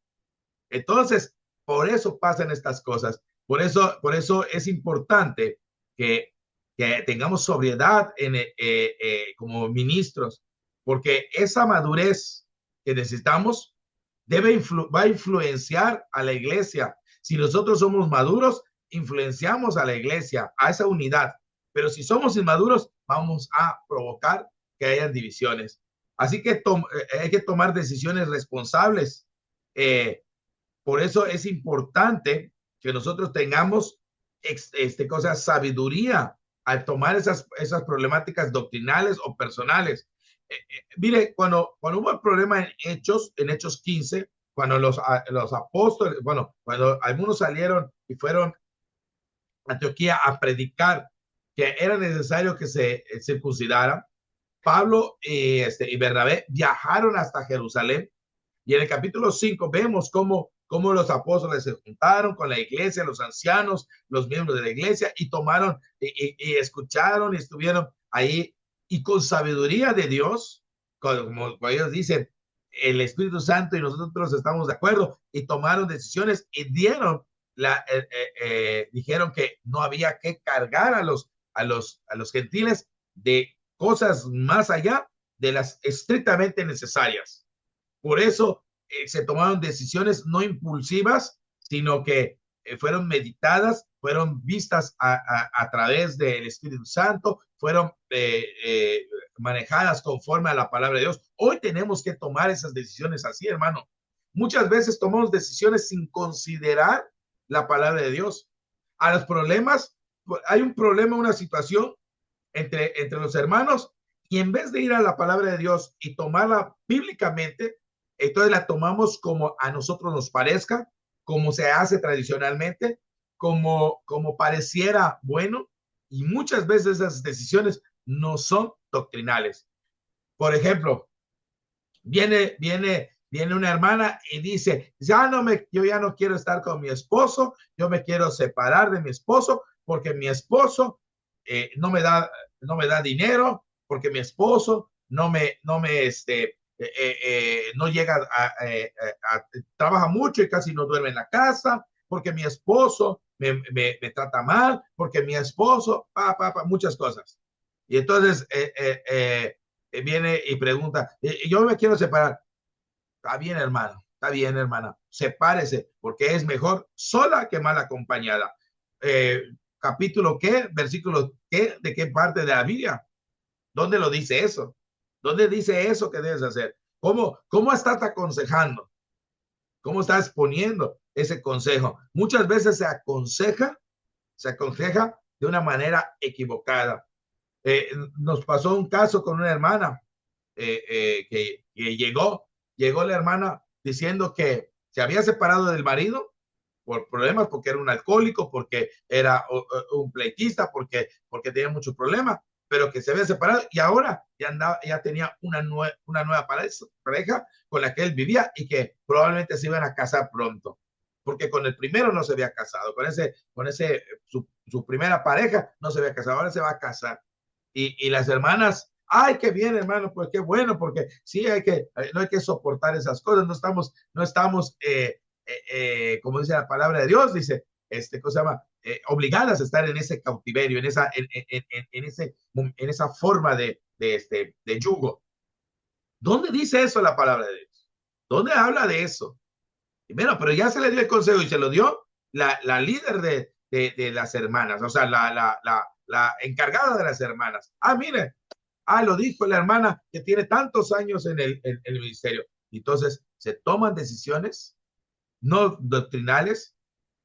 Entonces, por eso pasan estas cosas. Por eso es importante que, que tengamos sobriedad como ministros, porque esa madurez que necesitamos va a influenciar a la iglesia. Si nosotros somos maduros, influenciamos a la iglesia, a esa unidad. Pero si somos inmaduros, vamos a provocar que hayan divisiones. Así que hay que tomar decisiones responsables. Por eso es importante que nosotros tengamos sabiduría al tomar esas problemáticas doctrinales o personales. Mire, cuando hubo el problema en Hechos 15, cuando los apóstoles, bueno, cuando algunos salieron y fueron a Antioquía a predicar que era necesario que se circuncidaran, Pablo y Bernabé viajaron hasta Jerusalén, y en el capítulo 5 vemos cómo los apóstoles se juntaron con la iglesia, los ancianos, los miembros de la iglesia, y tomaron y escucharon y estuvieron ahí, y con sabiduría de Dios, como ellos dicen, el Espíritu Santo y nosotros estamos de acuerdo, y tomaron decisiones y dijeron que no había que cargar a los gentiles de cosas más allá de las estrictamente necesarias. Por eso se tomaron decisiones no impulsivas, sino que fueron meditadas, fueron vistas a través del Espíritu Santo, fueron manejadas conforme a la palabra de Dios. Hoy tenemos que tomar esas decisiones así, hermano. Muchas veces tomamos decisiones sin considerar la palabra de Dios. A los problemas, hay un problema, una situación entre los hermanos, y en vez de ir a la palabra de Dios y tomarla bíblicamente, entonces la tomamos como a nosotros nos parezca, como se hace tradicionalmente, como pareciera bueno, y muchas veces esas decisiones no son doctrinales. Por ejemplo, viene una hermana y dice, yo ya no quiero estar con mi esposo, yo me quiero separar de mi esposo porque mi esposo no me da dinero, porque mi esposo no llega trabaja mucho y casi no duerme en la casa, porque mi esposo me trata mal, porque mi esposo, muchas cosas. Y entonces viene y pregunta, yo me quiero separar. Está bien, hermano, está bien, hermana, sepárese, porque es mejor sola que mal acompañada. Capítulo qué, versículo qué, de qué parte de la Biblia, ¿dónde lo dice eso? ¿Dónde dice eso que debes hacer? ¿Cómo estás aconsejando? ¿Cómo estás poniendo ese consejo? Muchas veces se aconseja de una manera equivocada. Nos pasó un caso con una hermana que llegó la hermana diciendo que se había separado del marido por problemas, porque era un alcohólico, porque era un pleitista, porque tenía muchos problemas, pero que se había separado y ahora ya tenía una nueva pareja con la que él vivía y que probablemente se iban a casar pronto, porque con el primero no se había casado, su primera pareja no se había casado, ahora se va a casar. Y las hermanas, ay, qué bien, hermano, pues qué bueno, porque sí no hay que soportar esas cosas, no estamos como dice la palabra de Dios, dice, cosa llama, obligadas a estar en ese cautiverio, en esa forma de yugo. ¿Dónde dice eso la palabra de Dios? ¿Dónde habla de eso? Primero, pero ya se le dio el consejo y se lo dio la líder de las hermanas, o sea, la encargada de las hermanas. Mire, lo dijo la hermana que tiene tantos años en el ministerio. Entonces, se toman decisiones no doctrinales,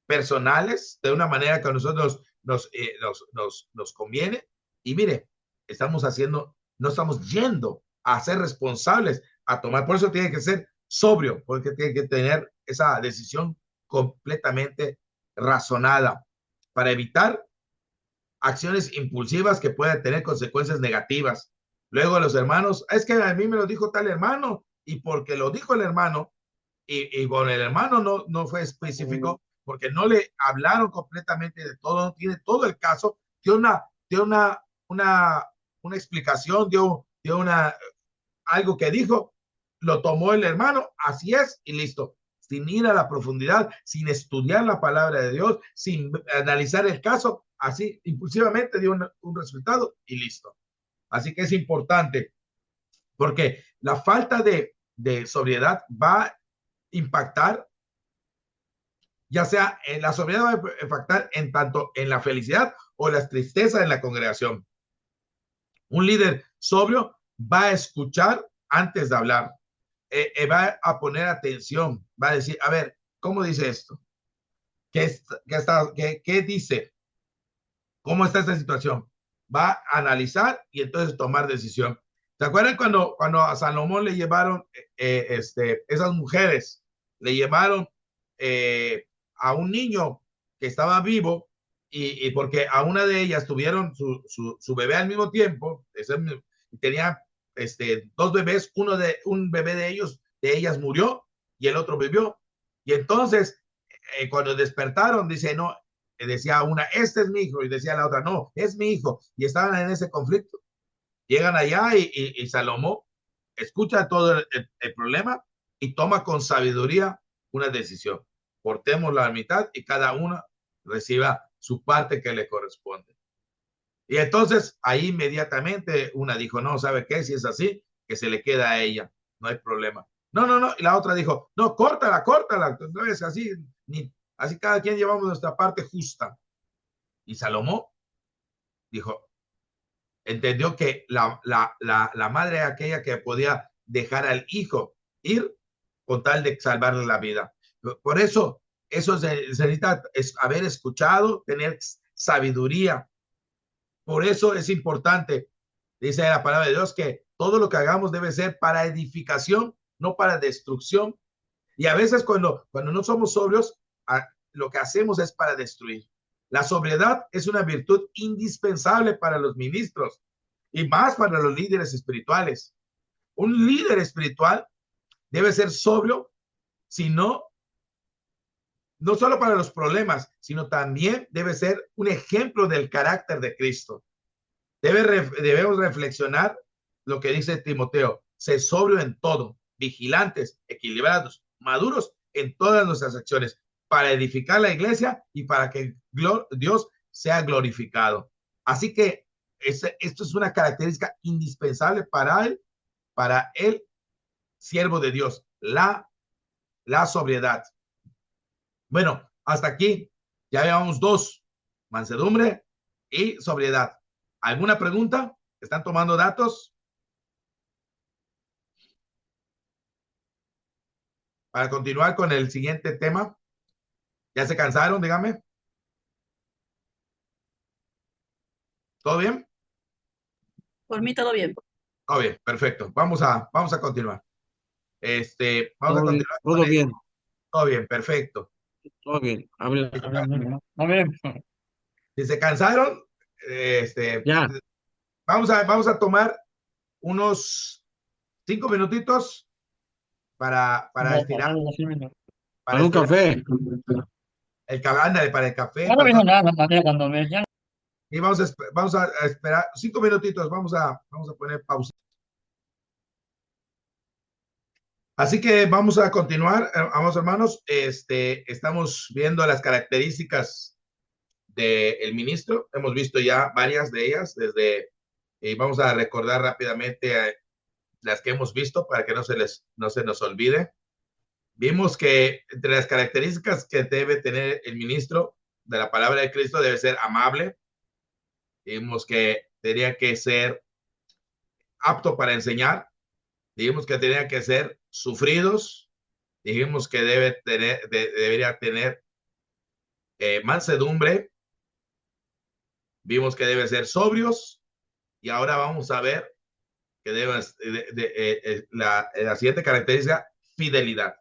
personales, de una manera que a nosotros nos conviene. Y mire, no estamos yendo a ser responsables a tomar. Por eso tiene que ser sobrio, porque tiene que tener esa decisión completamente razonada para evitar acciones impulsivas que puedan tener consecuencias negativas. Luego los hermanos, es que a mí me lo dijo tal hermano, y porque lo dijo el hermano, y con el hermano no fue específico, porque no le hablaron completamente de todo, no tiene todo el caso, dio una explicación, dio algo que dijo, lo tomó el hermano, así es, y listo. Sin ir a la profundidad, sin estudiar la palabra de Dios, sin analizar el caso, así impulsivamente dio un resultado y listo. Así que es importante, porque la falta de sobriedad va a impactar, ya sea en la sobriedad va a impactar en tanto en la felicidad o la tristeza en la congregación. Un líder sobrio va a escuchar antes de hablar, va a poner atención, va a decir, a ver, ¿cómo dice esto? ¿Qué dice? ¿Cómo está esta situación? Va a analizar y entonces tomar decisión. ¿Se acuerdan cuando a Salomón le llevaron, esas mujeres, le llevaron a un niño que estaba vivo y porque a una de ellas tuvieron su bebé al mismo tiempo, y tenía dos bebés, un bebé de ellas murió y el otro vivió. Y entonces, cuando despertaron, dice, no, decía una, este es mi hijo, y decía la otra, no, es mi hijo, y estaban en ese conflicto. Llegan allá y Salomón escucha todo el problema y toma con sabiduría una decisión. Cortemos la mitad y cada una reciba su parte que le corresponde. Y entonces ahí inmediatamente una dijo, no, ¿sabe qué? Si es así, que se le queda a ella, no hay problema. No, no, no. Y la otra dijo, no, córtala, córtala. No es así, así cada quien llevamos nuestra parte justa. Y Salomón dijo, entendió que la madre era aquella que podía dejar al hijo ir con tal de salvarle la vida. Por eso se necesita haber escuchado, tener sabiduría. Por eso es importante, dice la palabra de Dios, que todo lo que hagamos debe ser para edificación, no para destrucción. Y a veces cuando no somos sobrios, lo que hacemos es para destruir. La sobriedad es una virtud indispensable para los ministros y más para los líderes espirituales. Un líder espiritual debe ser sobrio, sino no solo para los problemas, sino también debe ser un ejemplo del carácter de Cristo. Debemos reflexionar lo que dice Timoteo, sé sobrio en todo, vigilantes, equilibrados, maduros en todas nuestras acciones, para edificar la iglesia y para que Dios sea glorificado. Así que esto es una característica indispensable para el siervo de Dios, la sobriedad. Bueno, hasta aquí ya llevamos dos, mansedumbre y sobriedad. ¿Alguna pregunta? ¿Están tomando datos? Para continuar con el siguiente tema. ¿Ya se cansaron? Dígame. ¿Todo bien? Por mí todo bien. Todo bien, perfecto. Vamos a continuar. Vamos a Todo bien, continuar con todo el, bien, todo bien, perfecto. todo bien. Habla. Está bien. Si se cansaron, este, Ya, vamos a tomar unos 5 minutitos para estirar, para para un estirar café. ándale, para el café, Ya no para dijo todo. nada, Mateo, cuando me ya. Y vamos a esperar 5 minutitos, vamos a poner pausa. Así que vamos a continuar, vamos hermanos, estamos viendo las características del ministro, hemos visto ya varias de ellas, y vamos a recordar rápidamente las que hemos visto para que no se nos olvide. Vimos que entre las características que debe tener el ministro de la palabra de Cristo debe ser amable, vimos que tenía que ser apto para enseñar, dijimos que tenía que ser sufridos, dijimos que debería tener mansedumbre, vimos que debe ser sobrios y ahora vamos a ver que deben, la siguiente característica, fidelidad.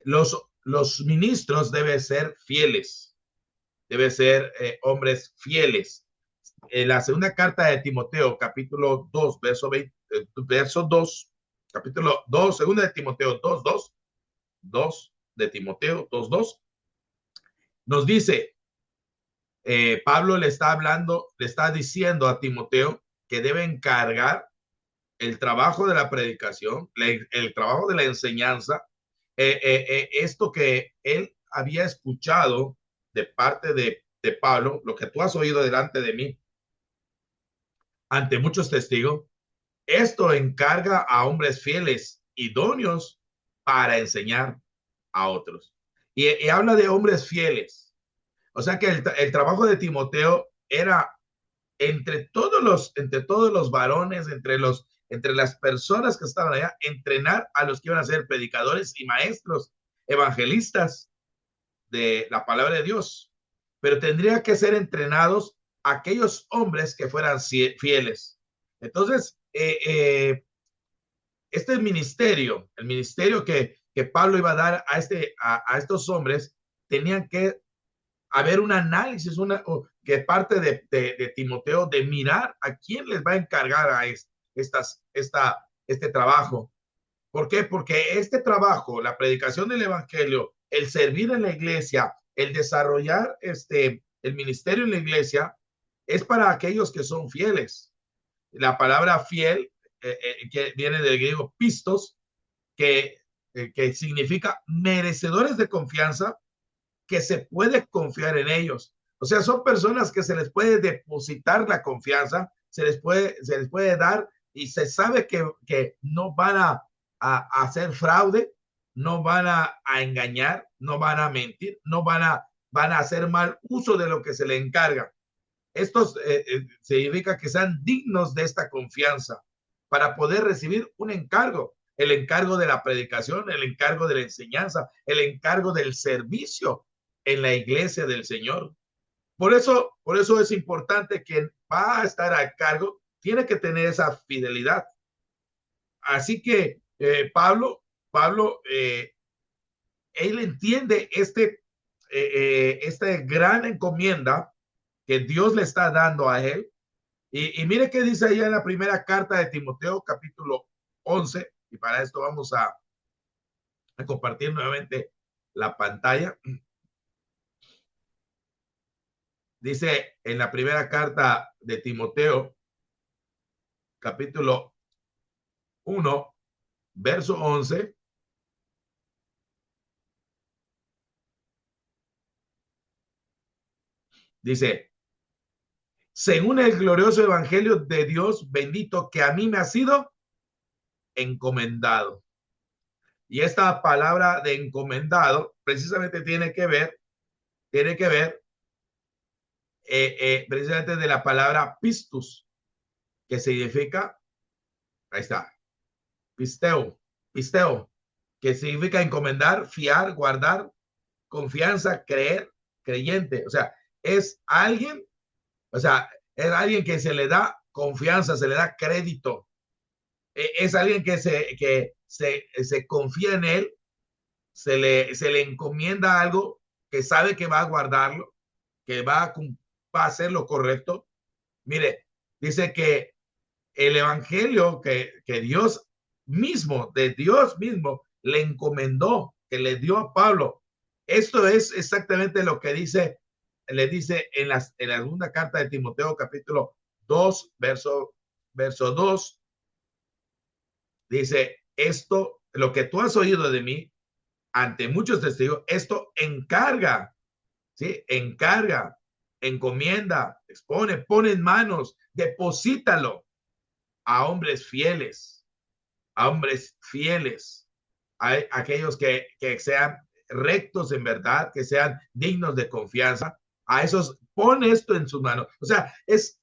Los ministros deben ser fieles, deben ser hombres fieles. En la segunda carta de Timoteo, capítulo 2, verso 2, capítulo 2, segunda de Timoteo 2 de Timoteo 2, nos dice, Pablo le está hablando, le está diciendo a Timoteo que debe encargar el trabajo de la predicación, el trabajo de la enseñanza, esto que él había escuchado de parte de Pablo, lo que tú has oído delante de mí, ante muchos testigos, esto encarga a hombres fieles, idóneos para enseñar a otros. Y habla de hombres fieles. O sea que el trabajo de Timoteo era entre todos los varones, entre las personas que estaban allá, entrenar a los que iban a ser predicadores y maestros, evangelistas de la palabra de Dios. Pero tendría que ser entrenados aquellos hombres que fueran fieles. Entonces, este ministerio, el ministerio que Pablo iba a dar a estos hombres, tenían que haber un análisis, que parte de Timoteo, de mirar a quién les va a encargar a este trabajo. ¿Por qué? Porque este trabajo, la predicación del evangelio, el servir en la iglesia, el desarrollar el ministerio en la iglesia, es para aquellos que son fieles. La palabra fiel, que viene del griego pistos, que significa merecedores de confianza, que se puede confiar en ellos. O sea, son personas que se les puede depositar la confianza, se les puede dar, y se sabe que no van a hacer fraude, no van a engañar, no van a mentir, no van a hacer mal uso de lo que se le encarga. Esto significa que sean dignos de esta confianza para poder recibir un encargo, el encargo de la predicación, el encargo de la enseñanza, el encargo del servicio en la iglesia del Señor. Por eso es importante que va a estar a cargo, tiene que tener esa fidelidad. Así que Pablo, él entiende esta gran encomienda que Dios le está dando a él. Y mire qué dice ahí en la primera carta de Timoteo, capítulo 11, y para esto vamos a compartir nuevamente la pantalla. Dice en la primera carta de Timoteo, capítulo 1, verso 11. Dice, según el glorioso evangelio de Dios bendito que a mí me ha sido encomendado. Y esta palabra de encomendado precisamente tiene que ver precisamente de la palabra pistus, que significa, ahí está, pisteo, que significa encomendar, fiar, guardar, confianza, creer, creyente. O sea, es alguien que se le da confianza, se le da crédito. Es alguien que se confía en él, se le encomienda algo, que sabe que va a guardarlo, que va a hacer lo correcto. Mire, dice que el evangelio que Dios mismo, le encomendó, que le dio a Pablo. Esto es exactamente lo que le dice en la segunda carta de Timoteo, capítulo 2, verso 2. Dice, esto, lo que tú has oído de mí ante muchos testigos, esto encarga, ¿sí? Encarga, encomienda, expone, pone en manos, deposítalo a hombres fieles, a aquellos que sean rectos en verdad, que sean dignos de confianza. A esos, pone esto en sus manos. O sea, es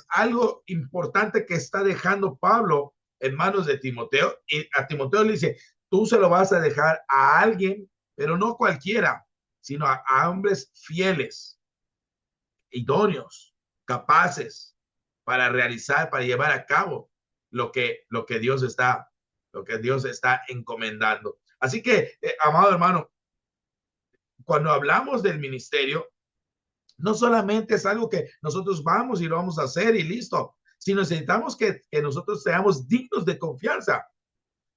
algo importante que está dejando Pablo en manos de Timoteo, y a Timoteo le dice, tú se lo vas a dejar a alguien, pero no cualquiera, sino a hombres fieles, idóneos, capaces, para realizar, para llevar a cabo lo que Dios está encomendando. Así que, amado hermano, cuando hablamos del ministerio, no solamente es algo que nosotros vamos y lo vamos a hacer y listo, sino necesitamos que nosotros seamos dignos de confianza,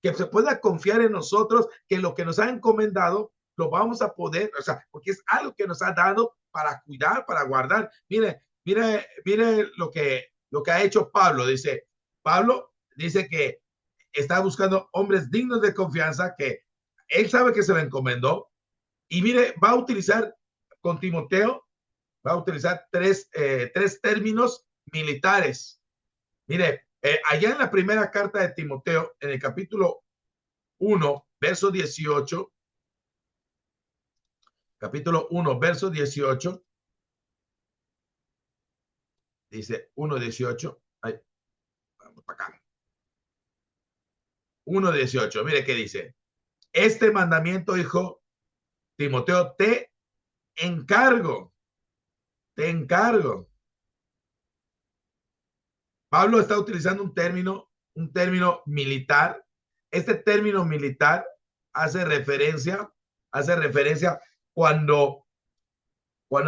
que se pueda confiar en nosotros, que lo que nos ha encomendado lo vamos a poder, o sea, porque es algo que nos ha dado para cuidar, para guardar. Mire lo que ha hecho Pablo. Pablo dice que está buscando hombres dignos de confianza, que él sabe que se le encomendó, y mire, va a utilizar con Timoteo, va a utilizar tres términos militares. Mire, allá en la primera carta de Timoteo, en el capítulo 1, verso 18, capítulo 1, verso 18, dice 1:18, vamos para acá. 1:18, mire qué dice. Este mandamiento, hijo Timoteo, te encargo. Pablo está utilizando un término militar. Este término militar hace referencia cuando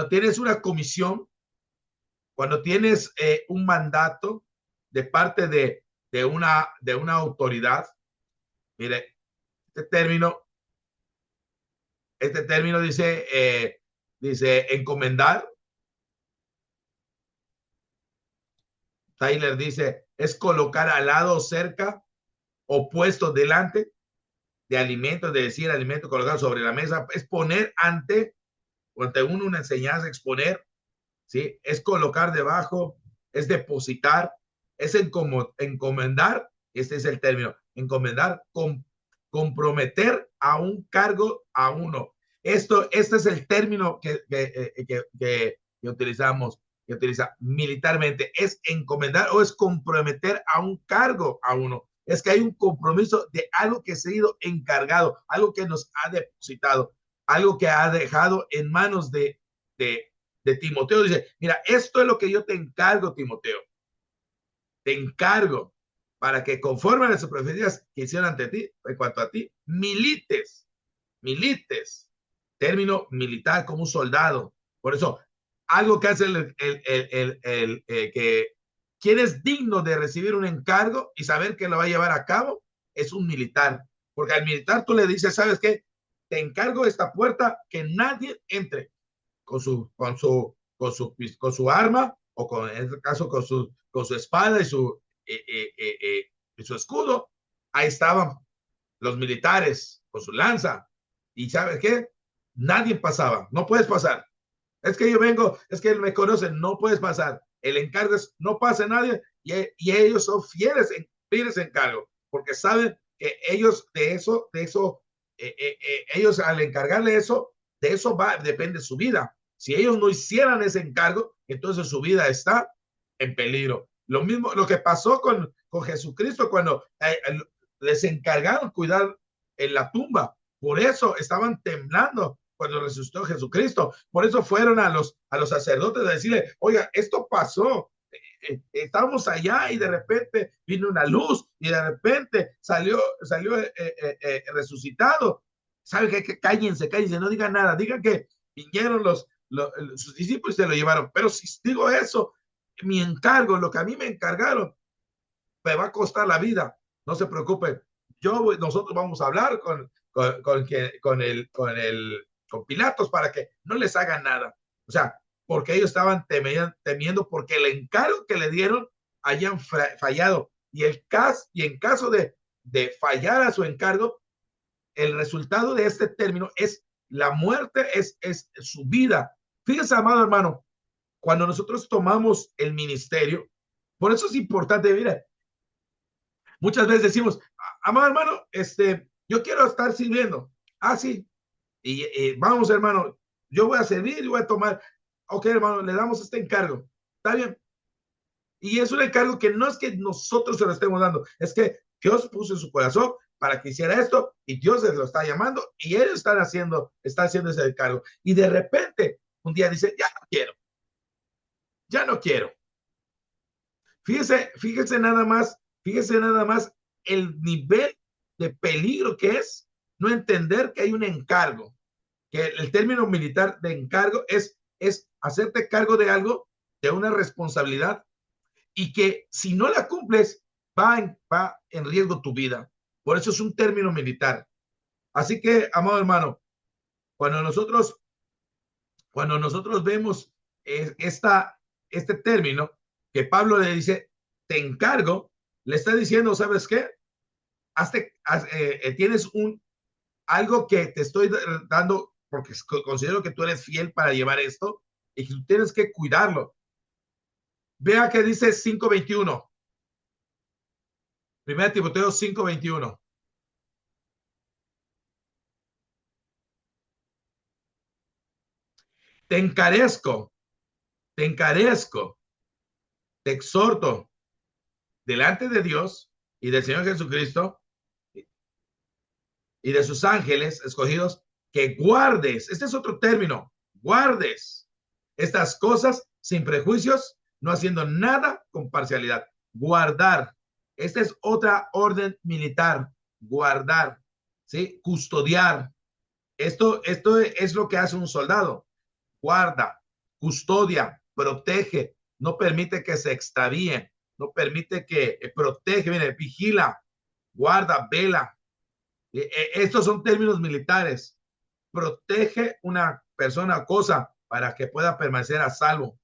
tienes una comisión, cuando tienes un mandato de parte de una autoridad. Mire, este término dice encomendar. Tyler dice, es colocar al lado, cerca, o puesto delante de alimentos, de decir alimento colocado sobre la mesa, es poner ante uno una enseñanza, exponer, ¿sí? Es colocar debajo, es depositar, es encomendar, este es el término, encomendar, comprometer a un cargo a uno. Este es el término que utilizamos, que utiliza militarmente, es encomendar o es comprometer a un cargo a uno. Es que hay un compromiso de algo que se ha ido encargado, algo que nos ha depositado, algo que ha dejado en manos de Timoteo. Dice, mira, esto es lo que yo te encargo, Timoteo. Te encargo para que conforme a las profecías que hicieron ante ti, en cuanto a ti, milites, término militar, como un soldado. Por eso, algo que hace que quien es digno de recibir un encargo y saber que lo va a llevar a cabo es un militar, porque al militar tú le dices, ¿sabes qué? Te encargo esta puerta, que nadie entre con su arma, o en este caso con su espada y su escudo. Ahí estaban los militares con su lanza, y ¿sabes qué? Nadie pasaba, no puedes pasar. Es que yo vengo, es que me conocen, no puedes pasar. El encargo es, no pase nadie, y ellos son fieles encargo, porque saben que ellos ellos al encargarle eso, de eso depende su vida. Si ellos no hicieran ese encargo, entonces su vida está en peligro. Lo mismo, lo que pasó con Jesucristo cuando les encargaron cuidar en la tumba. Por eso estaban temblando cuando resucitó Jesucristo. Por eso fueron a los sacerdotes a decirle, oiga, esto pasó. Estábamos allá y de repente vino una luz y de repente salió resucitado. ¿Sabe qué? Cállense, no digan nada. Digan que vinieron sus discípulos y se lo llevaron. Pero si digo eso, mi encargo, lo que a mí me encargaron, me va a costar la vida. No se preocupen. Nosotros vamos a hablar con Pilatos para que no les hagan nada. O sea, porque ellos estaban temiendo porque el encargo que le dieron hayan fallado. Y en caso de fallar a su encargo, el resultado de este término es la muerte, es su vida. Fíjense, amado hermano, cuando nosotros tomamos el ministerio, por eso es importante, mira, muchas veces decimos, amado hermano, yo quiero estar sirviendo. Ah, sí. Y vamos, hermano, yo voy a servir y voy a tomar. Ok, hermano, le damos este encargo. Está bien. Y es un encargo que no es que nosotros se lo estemos dando, es que Dios puso en su corazón para que hiciera esto, y Dios se lo está llamando, y ellos está haciendo ese encargo. Y de repente, un día dice, ya no quiero. Fíjese nada más el nivel de peligro que es no entender que hay un encargo, que el término militar de encargo es hacerte cargo de algo, de una responsabilidad, y que si no la cumples, va en riesgo tu vida. Por eso es un término militar. Así que, amado hermano, cuando nosotros vemos este término que Pablo le dice, te encargo, le está diciendo, ¿sabes qué? Tienes algo que te estoy dando porque considero que tú eres fiel para llevar esto y que tú tienes que cuidarlo. Vea que dice 5:21. 1 Timoteo 5:21. Te encarezco, te exhorto delante de Dios y del Señor Jesucristo y de sus ángeles escogidos, que guardes, este es otro término, guardes estas cosas sin prejuicios, no haciendo nada con parcialidad. Guardar, esta es otra orden militar, guardar, ¿sí? Custodiar. Esto es lo que hace un soldado. Guarda, custodia, protege, no permite que se extravíe, no permite que protege, mire, vigila, guarda, vela. Estos son términos militares. Protege una persona o cosa para que pueda permanecer a salvo,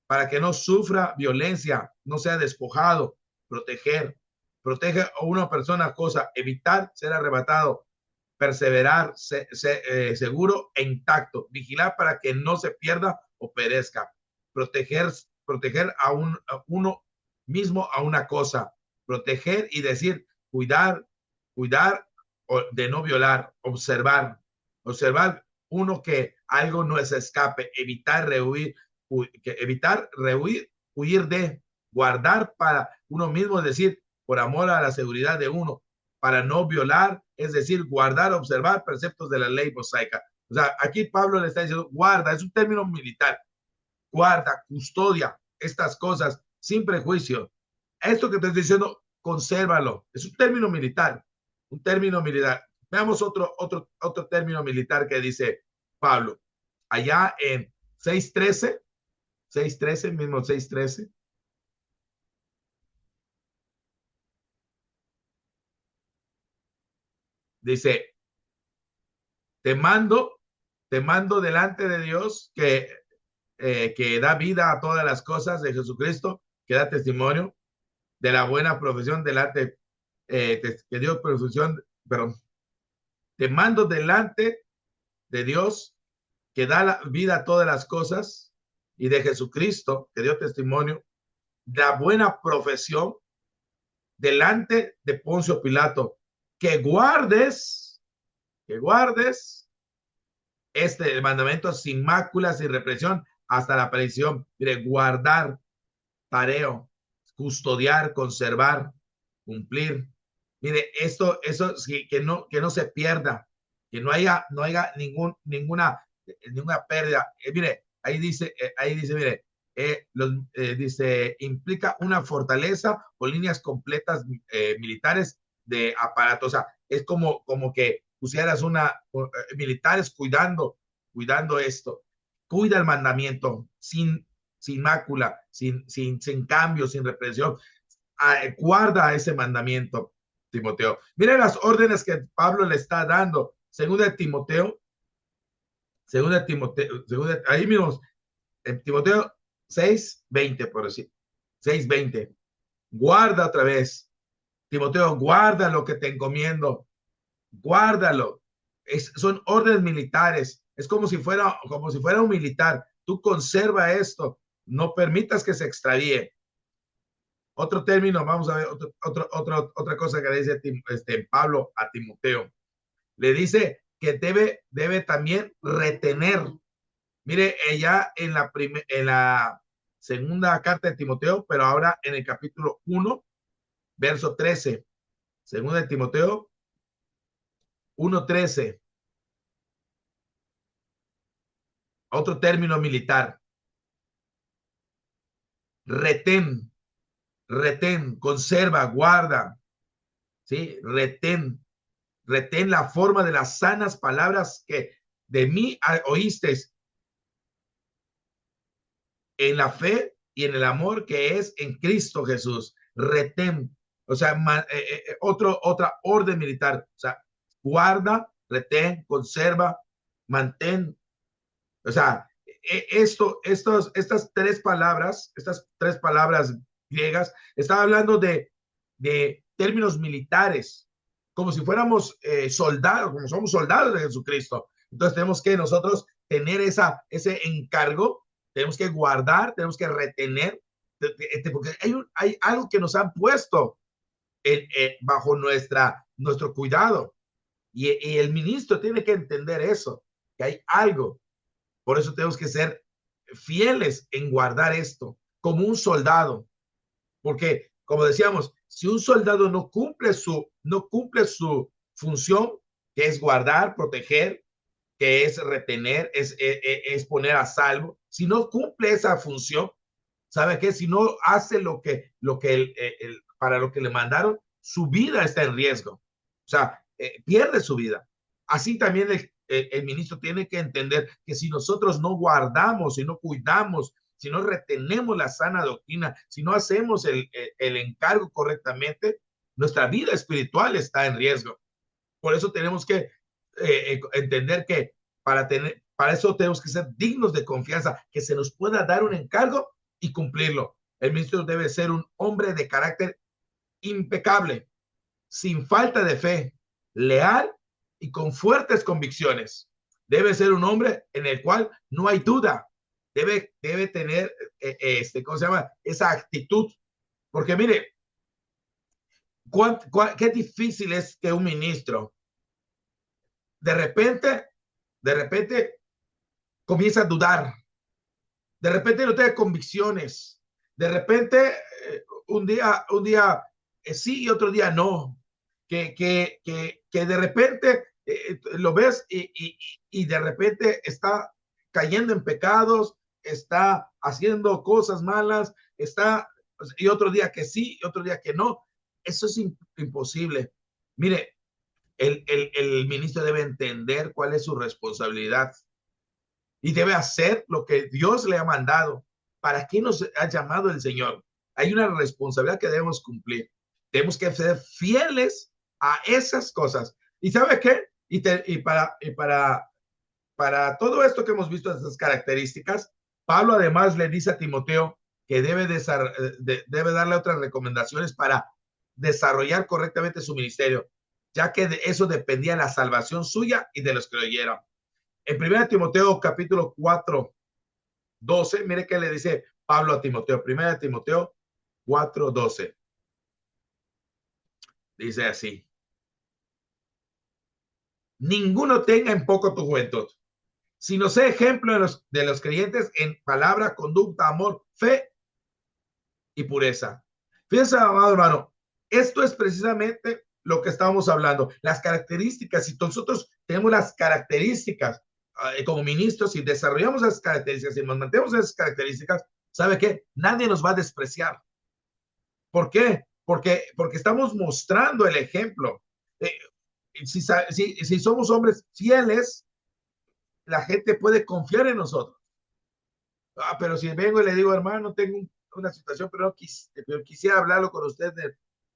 para que no sufra violencia, no sea despojado. Protege a una persona o cosa, evitar ser arrebatado, perseverar, seguro e intacto, vigilar para que no se pierda o perezca, proteger a uno mismo, a una cosa, proteger y decir, cuidar de no violar, observar uno que algo no se escape, evitar rehuir, huir de, guardar para uno mismo, es decir, por amor a la seguridad de uno, para no violar, es decir, guardar, observar preceptos de la ley mosaica. O sea, aquí Pablo le está diciendo, guarda, es un término militar, guarda, custodia estas cosas sin prejuicio. Esto que te estoy diciendo, consérvalo. Es un término militar, un término militar. Veamos otro término militar que dice Pablo. Allá en 6:13, mismo 6:13. Dice, te mando delante de Dios que da vida a todas las cosas, de Jesucristo, que da testimonio de la buena profesión delante, que dio profesión, perdón, te mando delante de Dios que da la vida a todas las cosas y de Jesucristo que dio testimonio de la buena profesión delante de Poncio Pilato, que guardes el mandamiento sin mácula, sin represión, hasta la aparición. Mire, guardar, pareo, custodiar, conservar, cumplir. Mire, eso sí, que no se pierda, que no haya ninguna pérdida. Mire, ahí dice, mire, dice, implica una fortaleza o líneas completas militares de aparato. O sea, es como que pusieras militares cuidando esto. Cuida el mandamiento sin mácula, sin cambio, sin represión. Guarda ese mandamiento, Timoteo. Mira las órdenes que Pablo le está dando. Segunda Timoteo, ahí mismo, en Timoteo 6:20, por decir, 6:20. Guarda otra vez. Timoteo, guarda lo que te encomiendo. Guárdalo. Son órdenes militares. Es como si fuera un militar. Tú conserva esto. No permitas que se extravíe. Otro término, vamos a ver, otra cosa que le dice Pablo a Timoteo. Le dice que debe también retener. Mire, ella en la segunda carta de Timoteo, pero ahora en el capítulo 1, verso 13. Segunda de Timoteo 1:13. Otro término militar. Retén. retén, conserva, guarda, ¿sí? Retén la forma de las sanas palabras que de mí oísteis en la fe y en el amor que es en Cristo Jesús. Retén, o sea, otra orden militar, o sea, guarda, retén, conserva, mantén, o sea, estas tres palabras griegas, estaba hablando de términos militares, como si fuéramos soldados, como somos soldados de Jesucristo. Entonces tenemos que nosotros tener ese encargo, tenemos que guardar, tenemos que retener, porque hay algo que nos han puesto bajo nuestro cuidado. Y el ministro tiene que entender eso, que hay algo. Por eso tenemos que ser fieles en guardar esto, como un soldado. Porque, como decíamos, si un soldado no cumple su función, que es guardar, proteger, que es retener, es poner a salvo, si no cumple esa función, ¿sabe qué? Si no hace para lo que le mandaron, su vida está en riesgo. O sea, pierde su vida. Así también el ministro tiene que entender que si nosotros no guardamos, si no cuidamos, si no retenemos la sana doctrina, si no hacemos el encargo correctamente, nuestra vida espiritual está en riesgo. Por eso tenemos que entender que para eso tenemos que ser dignos de confianza, que se nos pueda dar un encargo y cumplirlo. El ministro debe ser un hombre de carácter impecable, sin falta de fe, leal y con fuertes convicciones. Debe ser un hombre en el cual no hay duda. Debe tener, ¿cómo se llama? Esa actitud. Porque mire, qué difícil es que un ministro de repente comienza a dudar. De repente no tiene convicciones. De repente un día sí y otro día no. Que de repente lo ves y de repente está cayendo en pecados, está haciendo cosas malas, y otro día que sí y otro día que no. Eso es imposible. Mire, el ministro debe entender cuál es su responsabilidad y debe hacer lo que Dios le ha mandado. ¿Para qué nos ha llamado el Señor? Hay una responsabilidad que debemos cumplir. Tenemos que ser fieles a esas cosas. ¿Y sabe qué? Y para todo esto que hemos visto, esas características, Pablo además le dice a Timoteo que debe darle otras recomendaciones para desarrollar correctamente su ministerio, ya que de eso dependía la salvación suya y de los que lo oyeron. En 1 Timoteo capítulo 4, 12, mire qué le dice Pablo a Timoteo. 1 Timoteo 4, 12. Dice así: ninguno tenga en poco tu juventud, sino sé ejemplo de los creyentes en palabra, conducta, amor, fe y pureza. Fíjense, amado hermano, esto es precisamente lo que estábamos hablando, las características. Si nosotros tenemos las características como ministros, si desarrollamos esas características, si nos mantenemos esas características, ¿sabe qué? Nadie nos va a despreciar. ¿Por qué? Porque estamos mostrando el ejemplo. Si somos hombres fieles, la gente puede confiar en nosotros. Pero si vengo y le digo, hermano, tengo una situación, pero quisiera hablarlo con usted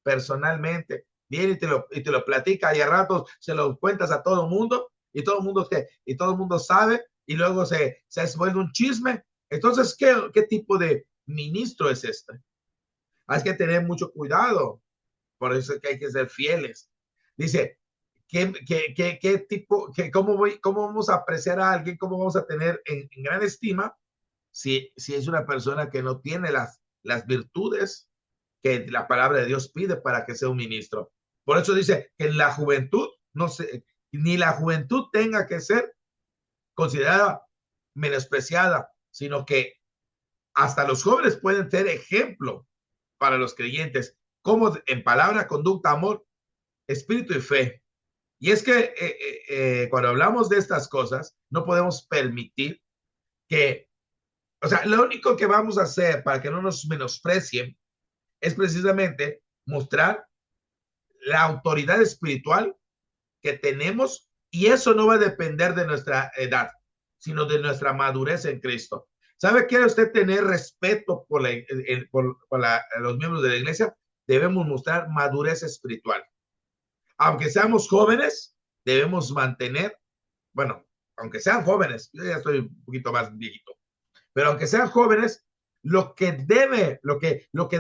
personalmente, viene y te lo platica y a ratos se lo cuentas a todo el mundo y todo el mundo sabe y luego se vuelve un chisme. Entonces, ¿qué tipo de ministro es este? Hay que tener mucho cuidado. Por eso es que hay que ser fieles. Dice, ¿qué tipo, cómo vamos a apreciar a alguien, cómo vamos a tener en gran estima si es una persona que no tiene las virtudes que la palabra de Dios pide para que sea un ministro? Por eso dice que en la juventud, ni la juventud tenga que ser considerada menospreciada, sino que hasta los jóvenes pueden ser ejemplo para los creyentes, como en palabra, conducta, amor, espíritu y fe. Y es que cuando hablamos de estas cosas, no podemos permitir que, o sea, lo único que vamos a hacer para que no nos menosprecien es precisamente mostrar la autoridad espiritual que tenemos, y eso no va a depender de nuestra edad, sino de nuestra madurez en Cristo. ¿Sabe? ¿Quiere usted tener respeto por los miembros de la iglesia? Debemos mostrar madurez espiritual. Aunque seamos jóvenes, debemos mantener, bueno, aunque sean jóvenes, yo ya estoy un poquito más viejito, pero aunque sean jóvenes, lo que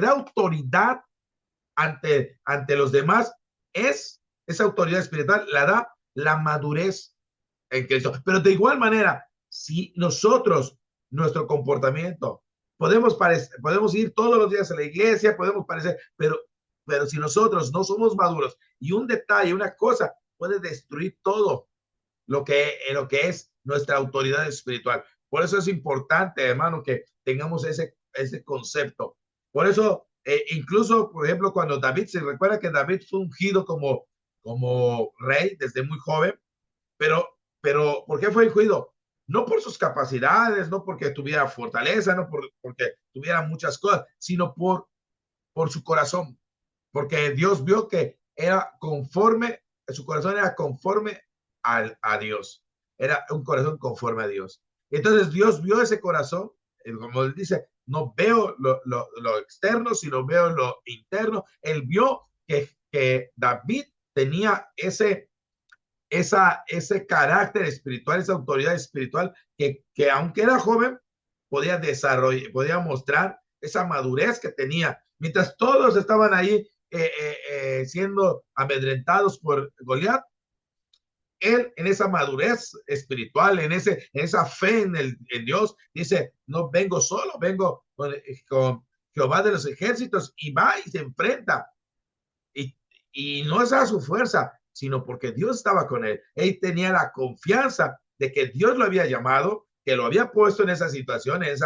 da autoridad ante los demás es esa autoridad espiritual, la da la madurez en Cristo. Pero de igual manera, si nosotros, nuestro comportamiento, podemos ir todos los días a la iglesia, podemos parecer, pero si nosotros no somos maduros, y un detalle, una cosa, puede destruir todo lo que es nuestra autoridad espiritual. Por eso es importante, hermano, que tengamos ese concepto. Por eso, incluso, por ejemplo, cuando David, se recuerda que David fue ungido como rey desde muy joven, pero ¿por qué fue ungido? No por sus capacidades, no porque tuviera fortaleza, no porque tuviera muchas cosas, sino por su corazón, porque Dios vio que era conforme, su corazón era conforme a Dios, era un corazón conforme a Dios. Entonces Dios vio ese corazón, como él dice, no veo lo externo, sino veo lo interno. Él vio que David tenía ese carácter espiritual, esa autoridad espiritual que aunque era joven, podía desarrollar, podía mostrar esa madurez que tenía. Mientras todos estaban ahí siendo amedrentados por Goliat, él en esa madurez espiritual, en esa fe en Dios, dice, no vengo solo, vengo con Jehová de los ejércitos, y va y se enfrenta. Y no es a su fuerza, sino porque Dios estaba con él. Él tenía la confianza de que Dios lo había llamado, que lo había puesto en esa situación, en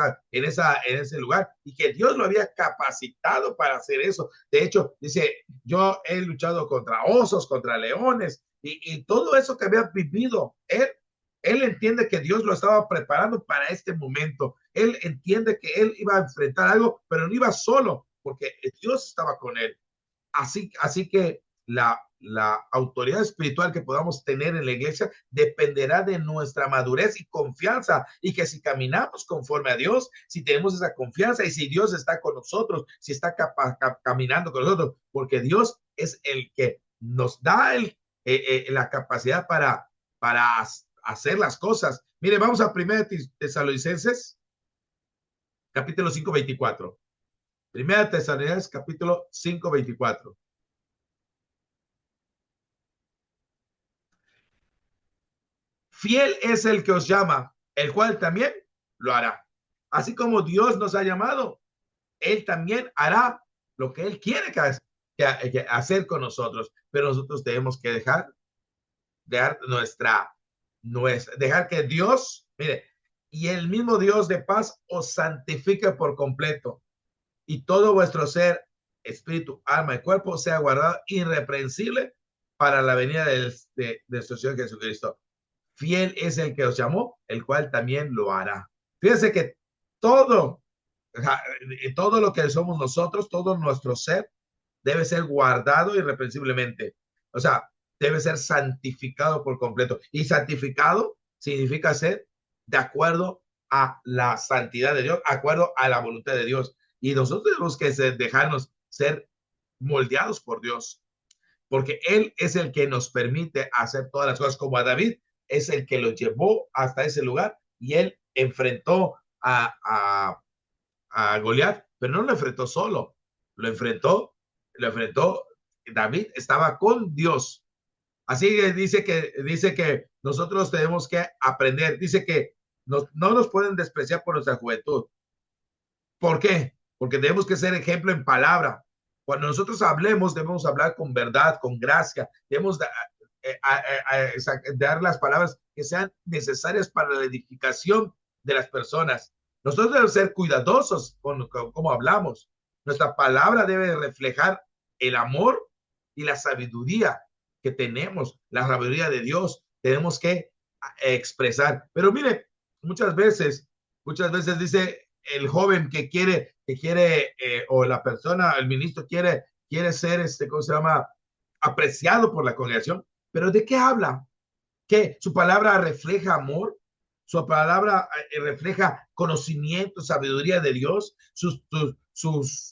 ese lugar, y que Dios lo había capacitado para hacer eso. De hecho, dice, yo he luchado contra osos, contra leones, y todo eso que había vivido, él entiende que Dios lo estaba preparando para este momento. Él entiende que él iba a enfrentar algo, pero no iba solo, porque Dios estaba con él. Así que la autoridad espiritual que podamos tener en la iglesia dependerá de nuestra madurez y confianza, y que si caminamos conforme a Dios, si tenemos esa confianza, y si Dios está con nosotros, si está caminando con nosotros, porque Dios es el que nos da la capacidad para hacer las cosas. Mire, vamos a 1 Tesalonicenses, capítulo 5, 24. 1 Tesalonicenses, capítulo 5, 24. Fiel es el que os llama, el cual también lo hará. Así como Dios nos ha llamado, Él también hará lo que Él quiere que hacer con nosotros. Pero nosotros tenemos que dejar que Dios, mire, y el mismo Dios de paz os santifique por completo, y todo vuestro ser, espíritu, alma y cuerpo sea guardado irreprensible para la venida de nuestro Señor Jesucristo. Fiel es el que os llamó, el cual también lo hará. Fíjense que todo lo que somos nosotros, todo nuestro ser, debe ser guardado irreprensiblemente. O sea, debe ser santificado por completo. Y santificado significa ser de acuerdo a la santidad de Dios, de acuerdo a la voluntad de Dios. Y nosotros tenemos que dejarnos ser moldeados por Dios, porque Él es el que nos permite hacer todas las cosas, como a David, es el que lo llevó hasta ese lugar, y él enfrentó a Goliat, pero no lo enfrentó solo, lo enfrentó David, estaba con Dios. Así que dice que nosotros tenemos que aprender, dice que no nos pueden despreciar por nuestra juventud. ¿Por qué? Porque tenemos que ser ejemplo en palabra. Cuando nosotros hablemos, debemos hablar con verdad, con gracia, debemos dar las palabras que sean necesarias para la edificación de las personas. Nosotros debemos ser cuidadosos con cómo hablamos. Nuestra palabra debe reflejar el amor y la sabiduría que tenemos, la sabiduría de Dios. Tenemos que expresar. Pero mire, muchas veces dice el joven que quiere que quiere, o la persona, el ministro quiere ser, ¿cómo se llama? Apreciado por la congregación. Pero ¿de qué habla? ¿Que su palabra refleja amor? Su palabra refleja conocimiento, sabiduría de Dios.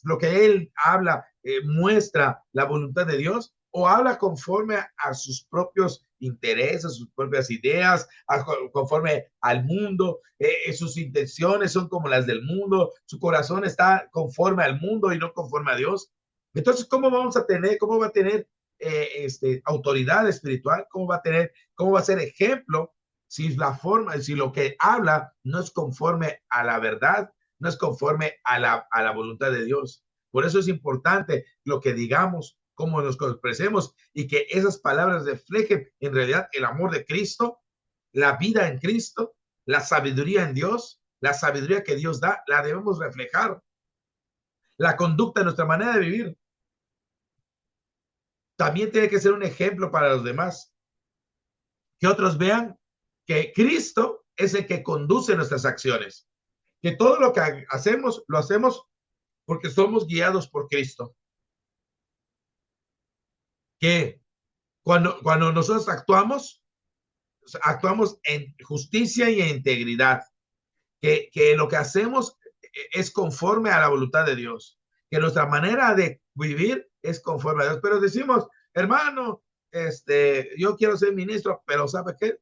Lo que él habla muestra la voluntad de Dios, o habla conforme a sus propios intereses, sus propias ideas, conforme al mundo. Sus intenciones son como las del mundo. Su corazón está conforme al mundo y no conforme a Dios. Entonces, ¿cómo vamos a tener, cómo va a tener autoridad espiritual? ¿Cómo va a ser ejemplo si la forma, si lo que habla no es conforme a la verdad, no es conforme a la voluntad de Dios? Por eso es importante lo que digamos, cómo nos expresemos, y que esas palabras reflejen en realidad el amor de Cristo, la vida en Cristo, la sabiduría en Dios, la sabiduría que Dios da, la debemos reflejar. La conducta, nuestra manera de vivir, también tiene que ser un ejemplo para los demás. Que otros vean que Cristo es el que conduce nuestras acciones, que todo lo que hacemos, lo hacemos porque somos guiados por Cristo. Que cuando nosotros actuamos en justicia y en integridad, que lo que hacemos es conforme a la voluntad de Dios, que nuestra manera de vivir es conforme a Dios. Pero decimos, hermano, yo quiero ser ministro, pero ¿sabe qué?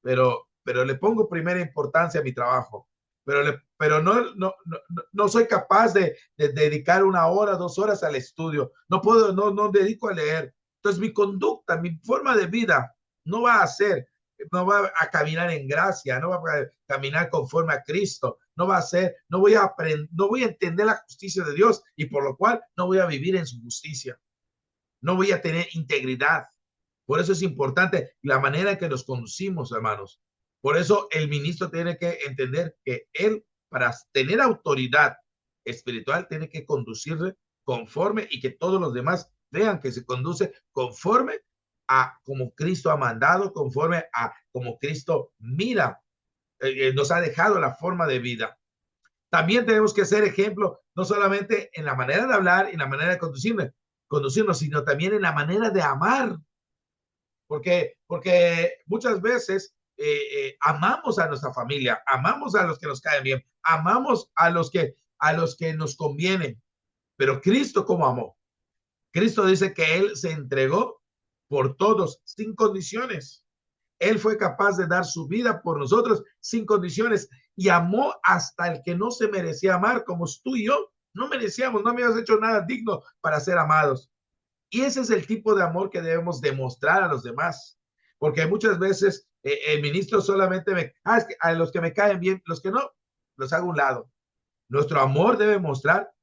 Pero le pongo primera importancia a mi trabajo, pero no soy capaz de dedicar 1 hora, 2 horas al estudio, no puedo, no dedico a leer. Entonces mi conducta, mi forma de vida no va a caminar en gracia, no va a caminar conforme a Cristo, no voy a entender la justicia de Dios, y por lo cual no voy a vivir en su justicia, no voy a tener integridad. Por eso es importante la manera en que nos conducimos, hermanos. Por eso el ministro tiene que entender que él, para tener autoridad espiritual, tiene que conducirse conforme, y que todos los demás vean que se conduce conforme a como Cristo ha mandado, conforme a como Cristo mira, nos ha dejado la forma de vida. También tenemos que ser ejemplo, no solamente en la manera de hablar y en la manera de conducirnos, sino también en la manera de amar. Porque muchas veces amamos a nuestra familia, amamos a los que nos caen bien, amamos a los que nos convienen. Pero Cristo, ¿cómo amó? Cristo dice que Él se entregó por todos sin condiciones. Él fue capaz de dar su vida por nosotros sin condiciones, y amó hasta el que no se merecía amar, como tú y yo no merecíamos, no habíamos hecho nada digno para ser amados. Y ese es el tipo de amor que debemos demostrar a los demás. Porque muchas veces el ministro solamente es que a los que me caen bien, los que no, los hago a un lado. Nuestro amor debe mostrar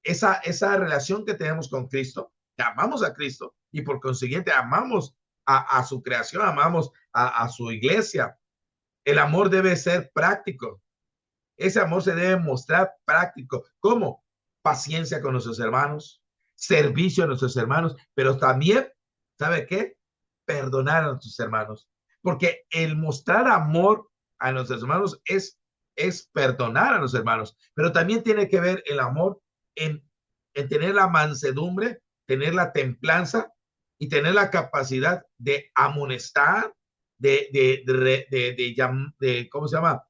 esa relación que tenemos con Cristo, que amamos a Cristo, y por consiguiente amamos a su creación, amamos a su iglesia. El amor debe ser práctico. Ese amor se debe mostrar práctico. ¿Cómo? Paciencia con nuestros hermanos, servicio a nuestros hermanos, pero también, ¿sabe qué? Perdonar a nuestros hermanos. Porque el mostrar amor a nuestros hermanos es perdonar a los hermanos, pero también tiene que ver el amor en tener la mansedumbre, tener la templanza y tener la capacidad de amonestar, ¿cómo se llama?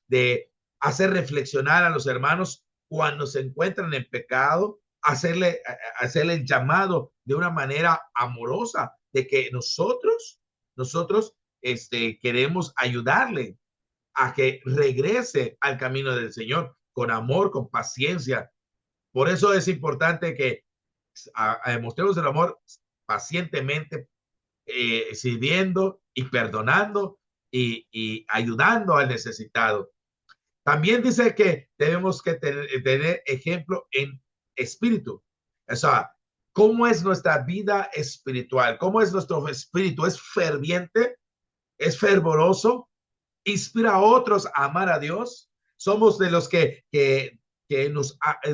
De hacer reflexionar a los hermanos cuando se encuentran en pecado, hacerle el llamado de una manera amorosa, de que nosotros queremos ayudarle a que regrese al camino del Señor con amor, con paciencia. Por eso es importante que mostremos el amor pacientemente, sirviendo y perdonando y ayudando al necesitado. También dice que tenemos que tener ejemplo en espíritu. O sea, ¿cómo es nuestra vida espiritual? ¿Cómo es nuestro espíritu? ¿Es ferviente? ¿Es fervoroso? ¿Inspira a otros a amar a Dios? Somos de los que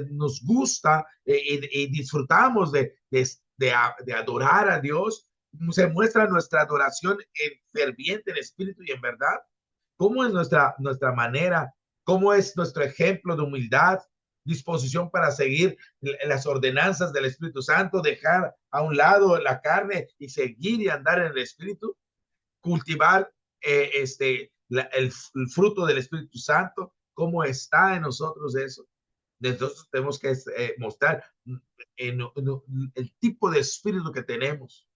nos gusta y disfrutamos de adorar a Dios. Se muestra nuestra adoración en ferviente, en espíritu y en verdad. ¿Cómo es nuestra manera? cómo es nuestro ejemplo de humildad, disposición para seguir las ordenanzas del Espíritu Santo, dejar a un lado la carne y seguir y andar en el Espíritu, cultivar el fruto del Espíritu Santo, cómo está en nosotros eso. Entonces tenemos que mostrar el tipo de espíritu que tenemos,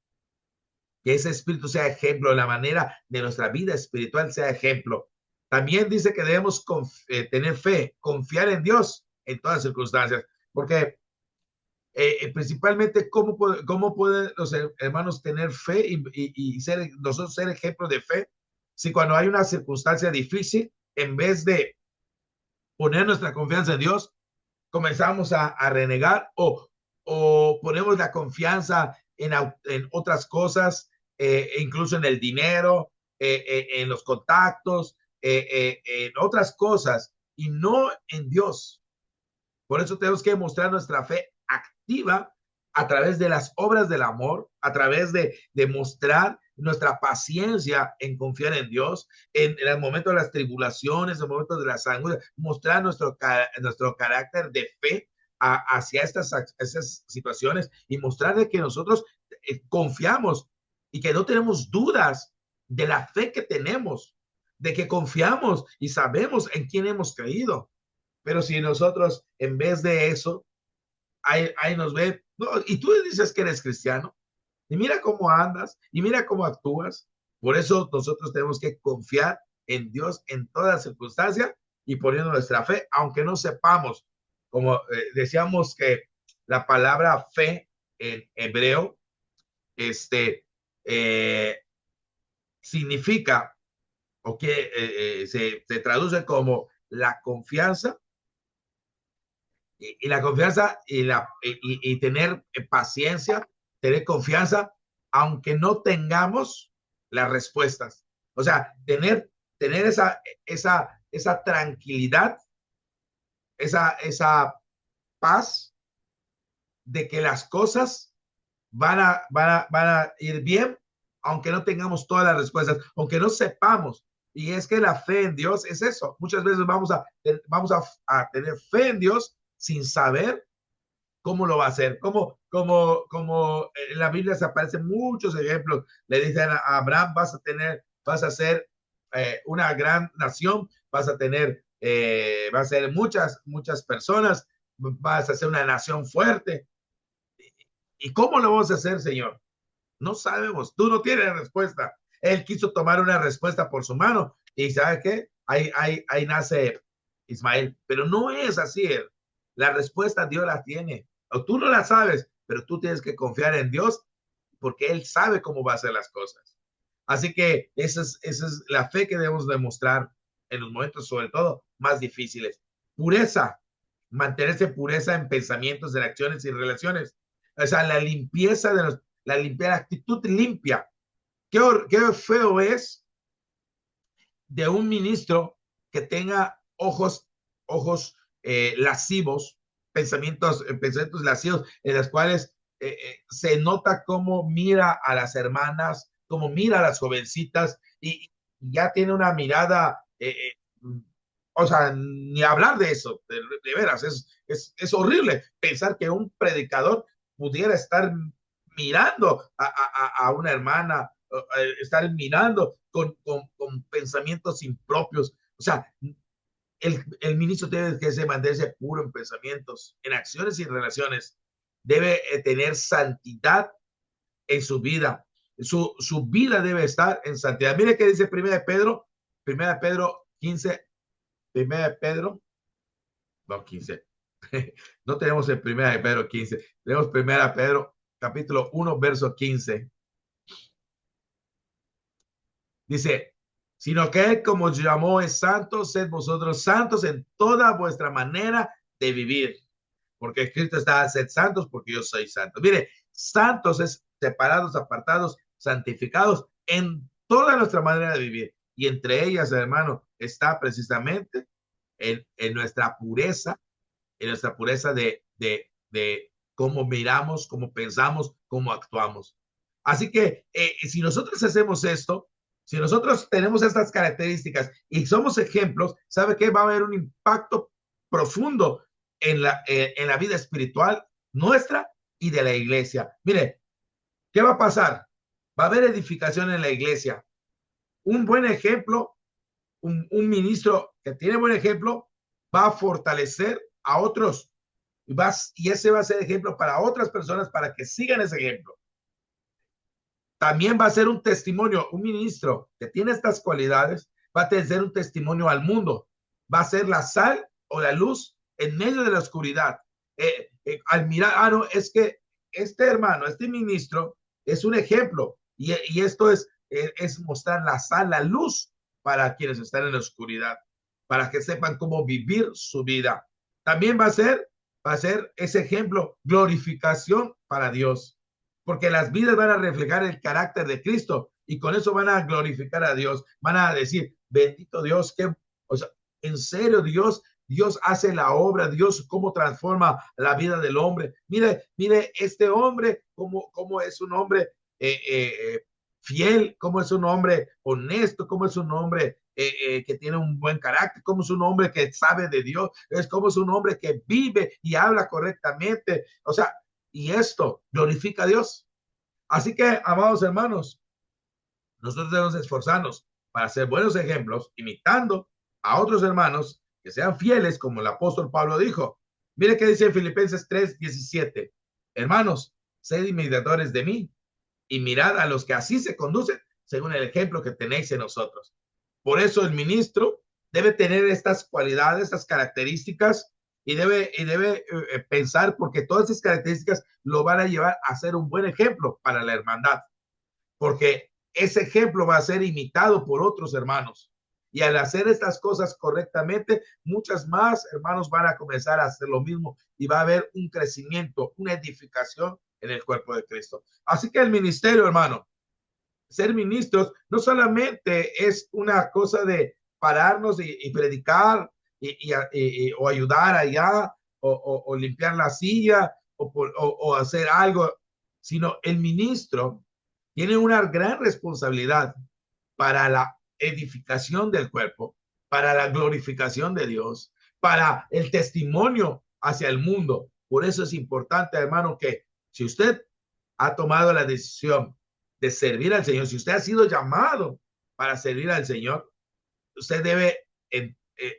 que ese espíritu sea ejemplo, la manera de nuestra vida espiritual sea ejemplo. También dice que debemos tener fe, confiar en Dios en todas circunstancias, porque principalmente cómo pueden los hermanos tener fe y nosotros ser ejemplo de fe, si cuando hay una circunstancia difícil, en vez de poner nuestra confianza en Dios, comenzamos a renegar o ponemos la confianza en otras cosas, incluso en el dinero, en los contactos, en otras cosas, y no en Dios. Por eso tenemos que mostrar nuestra fe activa a través de las obras del amor, a través de mostrar nuestra paciencia en confiar en Dios, en el momento de las tribulaciones, en el momento de las angustias, mostrar nuestro carácter de fe hacia estas situaciones y mostrarle que nosotros confiamos y que no tenemos dudas de la fe que tenemos, de que confiamos y sabemos en quién hemos creído. Pero si nosotros, en vez de eso, ahí nos ven, no, y tú dices que eres cristiano, y mira cómo andas, y mira cómo actúas. Por eso nosotros tenemos que confiar en Dios en todas circunstancias y poniendo nuestra fe, aunque no sepamos, como decíamos que la palabra fe en hebreo, significa, o que se traduce como la confianza, y la confianza y tener paciencia, tener confianza, aunque no tengamos las respuestas. O sea, tener esa tranquilidad, esa paz de que las cosas van a ir bien, aunque no tengamos todas las respuestas, aunque no sepamos. Y es que la fe en Dios es eso. Muchas veces vamos a tener fe en Dios sin saber cómo lo va a hacer. Como en la Biblia se aparecen muchos ejemplos. Le dicen a Abraham, vas a ser una gran nación, vas a ser muchas personas, vas a ser una nación fuerte. ¿Y cómo lo vamos a hacer, Señor? No sabemos, tú no tienes respuesta. Él quiso tomar una respuesta por su mano y ¿sabe qué? Ahí nace Ismael, pero no es así. La respuesta Dios la tiene, o tú no la sabes, pero tú tienes que confiar en Dios porque Él sabe cómo va a hacer las cosas. Así que esa es la fe que debemos demostrar en los momentos, sobre todo, más difíciles. Pureza, mantenerse pureza en pensamientos, en acciones y relaciones. O sea, la limpieza la actitud limpia. Qué feo es de un ministro que tenga ojos lascivos, pensamientos lascivos, en los cuales se nota cómo mira a las hermanas, cómo mira a las jovencitas y ya tiene una mirada, o sea, ni hablar de eso, de veras, es horrible pensar que un predicador pudiera estar mirando a una hermana, estar mirando con pensamientos impropios. O sea, el ministro debe que mantenerse puro en pensamientos, en acciones y relaciones. Debe tener santidad en su vida. Su vida debe estar en santidad. Mire qué dice 1 Pedro 15, 1 Pedro, no 15. No tenemos el 1 Pedro 15, tenemos 1 Pedro capítulo 1, verso 15. Dice, sino que Él como llamó es santo, sed vosotros santos en toda vuestra manera de vivir. Porque escrito está, sed santos porque yo soy santo. Mire, santos es separados, apartados, santificados en toda nuestra manera de vivir. Y entre ellas, hermano, está precisamente en nuestra pureza, de cómo miramos, cómo pensamos, cómo actuamos. Así que si nosotros hacemos esto, Si nosotros tenemos estas características y somos ejemplos, ¿sabe qué? Va a haber un impacto profundo en la vida espiritual nuestra y de la iglesia. Mire, ¿qué va a pasar? Va a haber edificación en la iglesia. Un buen ejemplo, un ministro que tiene buen ejemplo, va a fortalecer a otros y ese va a ser ejemplo para otras personas para que sigan ese ejemplo. También va a ser un testimonio, un ministro que tiene estas cualidades, va a tener un testimonio al mundo, va a ser la sal o la luz en medio de la oscuridad. Al mirar, no, es que este hermano, este ministro es un ejemplo y esto es mostrar la sal, la luz para quienes están en la oscuridad, para que sepan cómo vivir su vida. También va a ser ese ejemplo, glorificación para Dios, porque las vidas van a reflejar el carácter de Cristo y con eso van a glorificar a Dios, van a decir, bendito Dios, que, o sea, en serio Dios hace la obra, Dios cómo transforma la vida del hombre. Mire este hombre, cómo es un hombre fiel, cómo es un hombre honesto, cómo es un hombre que tiene un buen carácter, cómo es un hombre que sabe de Dios, cómo es un hombre que vive y habla correctamente. O sea, y esto glorifica a Dios. Así que, amados hermanos, nosotros debemos esforzarnos para ser buenos ejemplos, imitando a otros hermanos que sean fieles, como el apóstol Pablo dijo. Mire qué dice en Filipenses 3:17. Hermanos, sed imitadores de mí y mirad a los que así se conducen según el ejemplo que tenéis en nosotros. Por eso el ministro debe tener estas cualidades, estas características y debe pensar, porque todas estas características lo van a llevar a ser un buen ejemplo para la hermandad, porque ese ejemplo va a ser imitado por otros hermanos. Y al hacer estas cosas correctamente, muchas más hermanos van a comenzar a hacer lo mismo y va a haber un crecimiento, una edificación en el cuerpo de Cristo. Así que el ministerio, hermano, ser ministros no solamente es una cosa de pararnos y predicar o ayudar allá o limpiar la silla o hacer algo, sino el ministro tiene una gran responsabilidad para la edificación del cuerpo, para la glorificación de Dios, para el testimonio hacia el mundo. Por eso es importante, hermano, que si usted ha tomado la decisión de servir al Señor, si usted ha sido llamado para servir al Señor, usted debe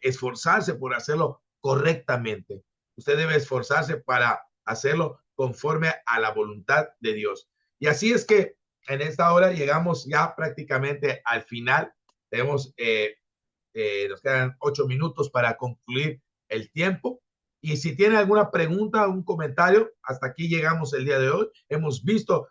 esforzarse por hacerlo correctamente. Usted debe esforzarse para hacerlo conforme a la voluntad de Dios. Y así es que en esta hora llegamos ya prácticamente al final. Tenemos, nos quedan 8 minutos para concluir el tiempo. Y si tiene alguna pregunta, un comentario, hasta aquí llegamos el día de hoy. Hemos visto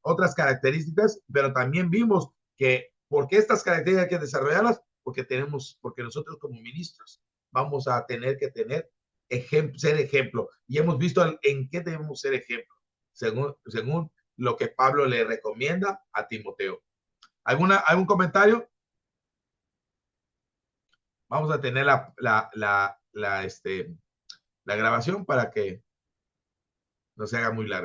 otras características, pero también vimos que porque estas características hay que desarrollarlas, porque nosotros como ministros vamos a tener que ser ejemplo. Y hemos visto en qué debemos ser ejemplo, según lo que Pablo le recomienda a Timoteo. ¿Algún comentario? Vamos a tener la grabación para que no se haga muy largo.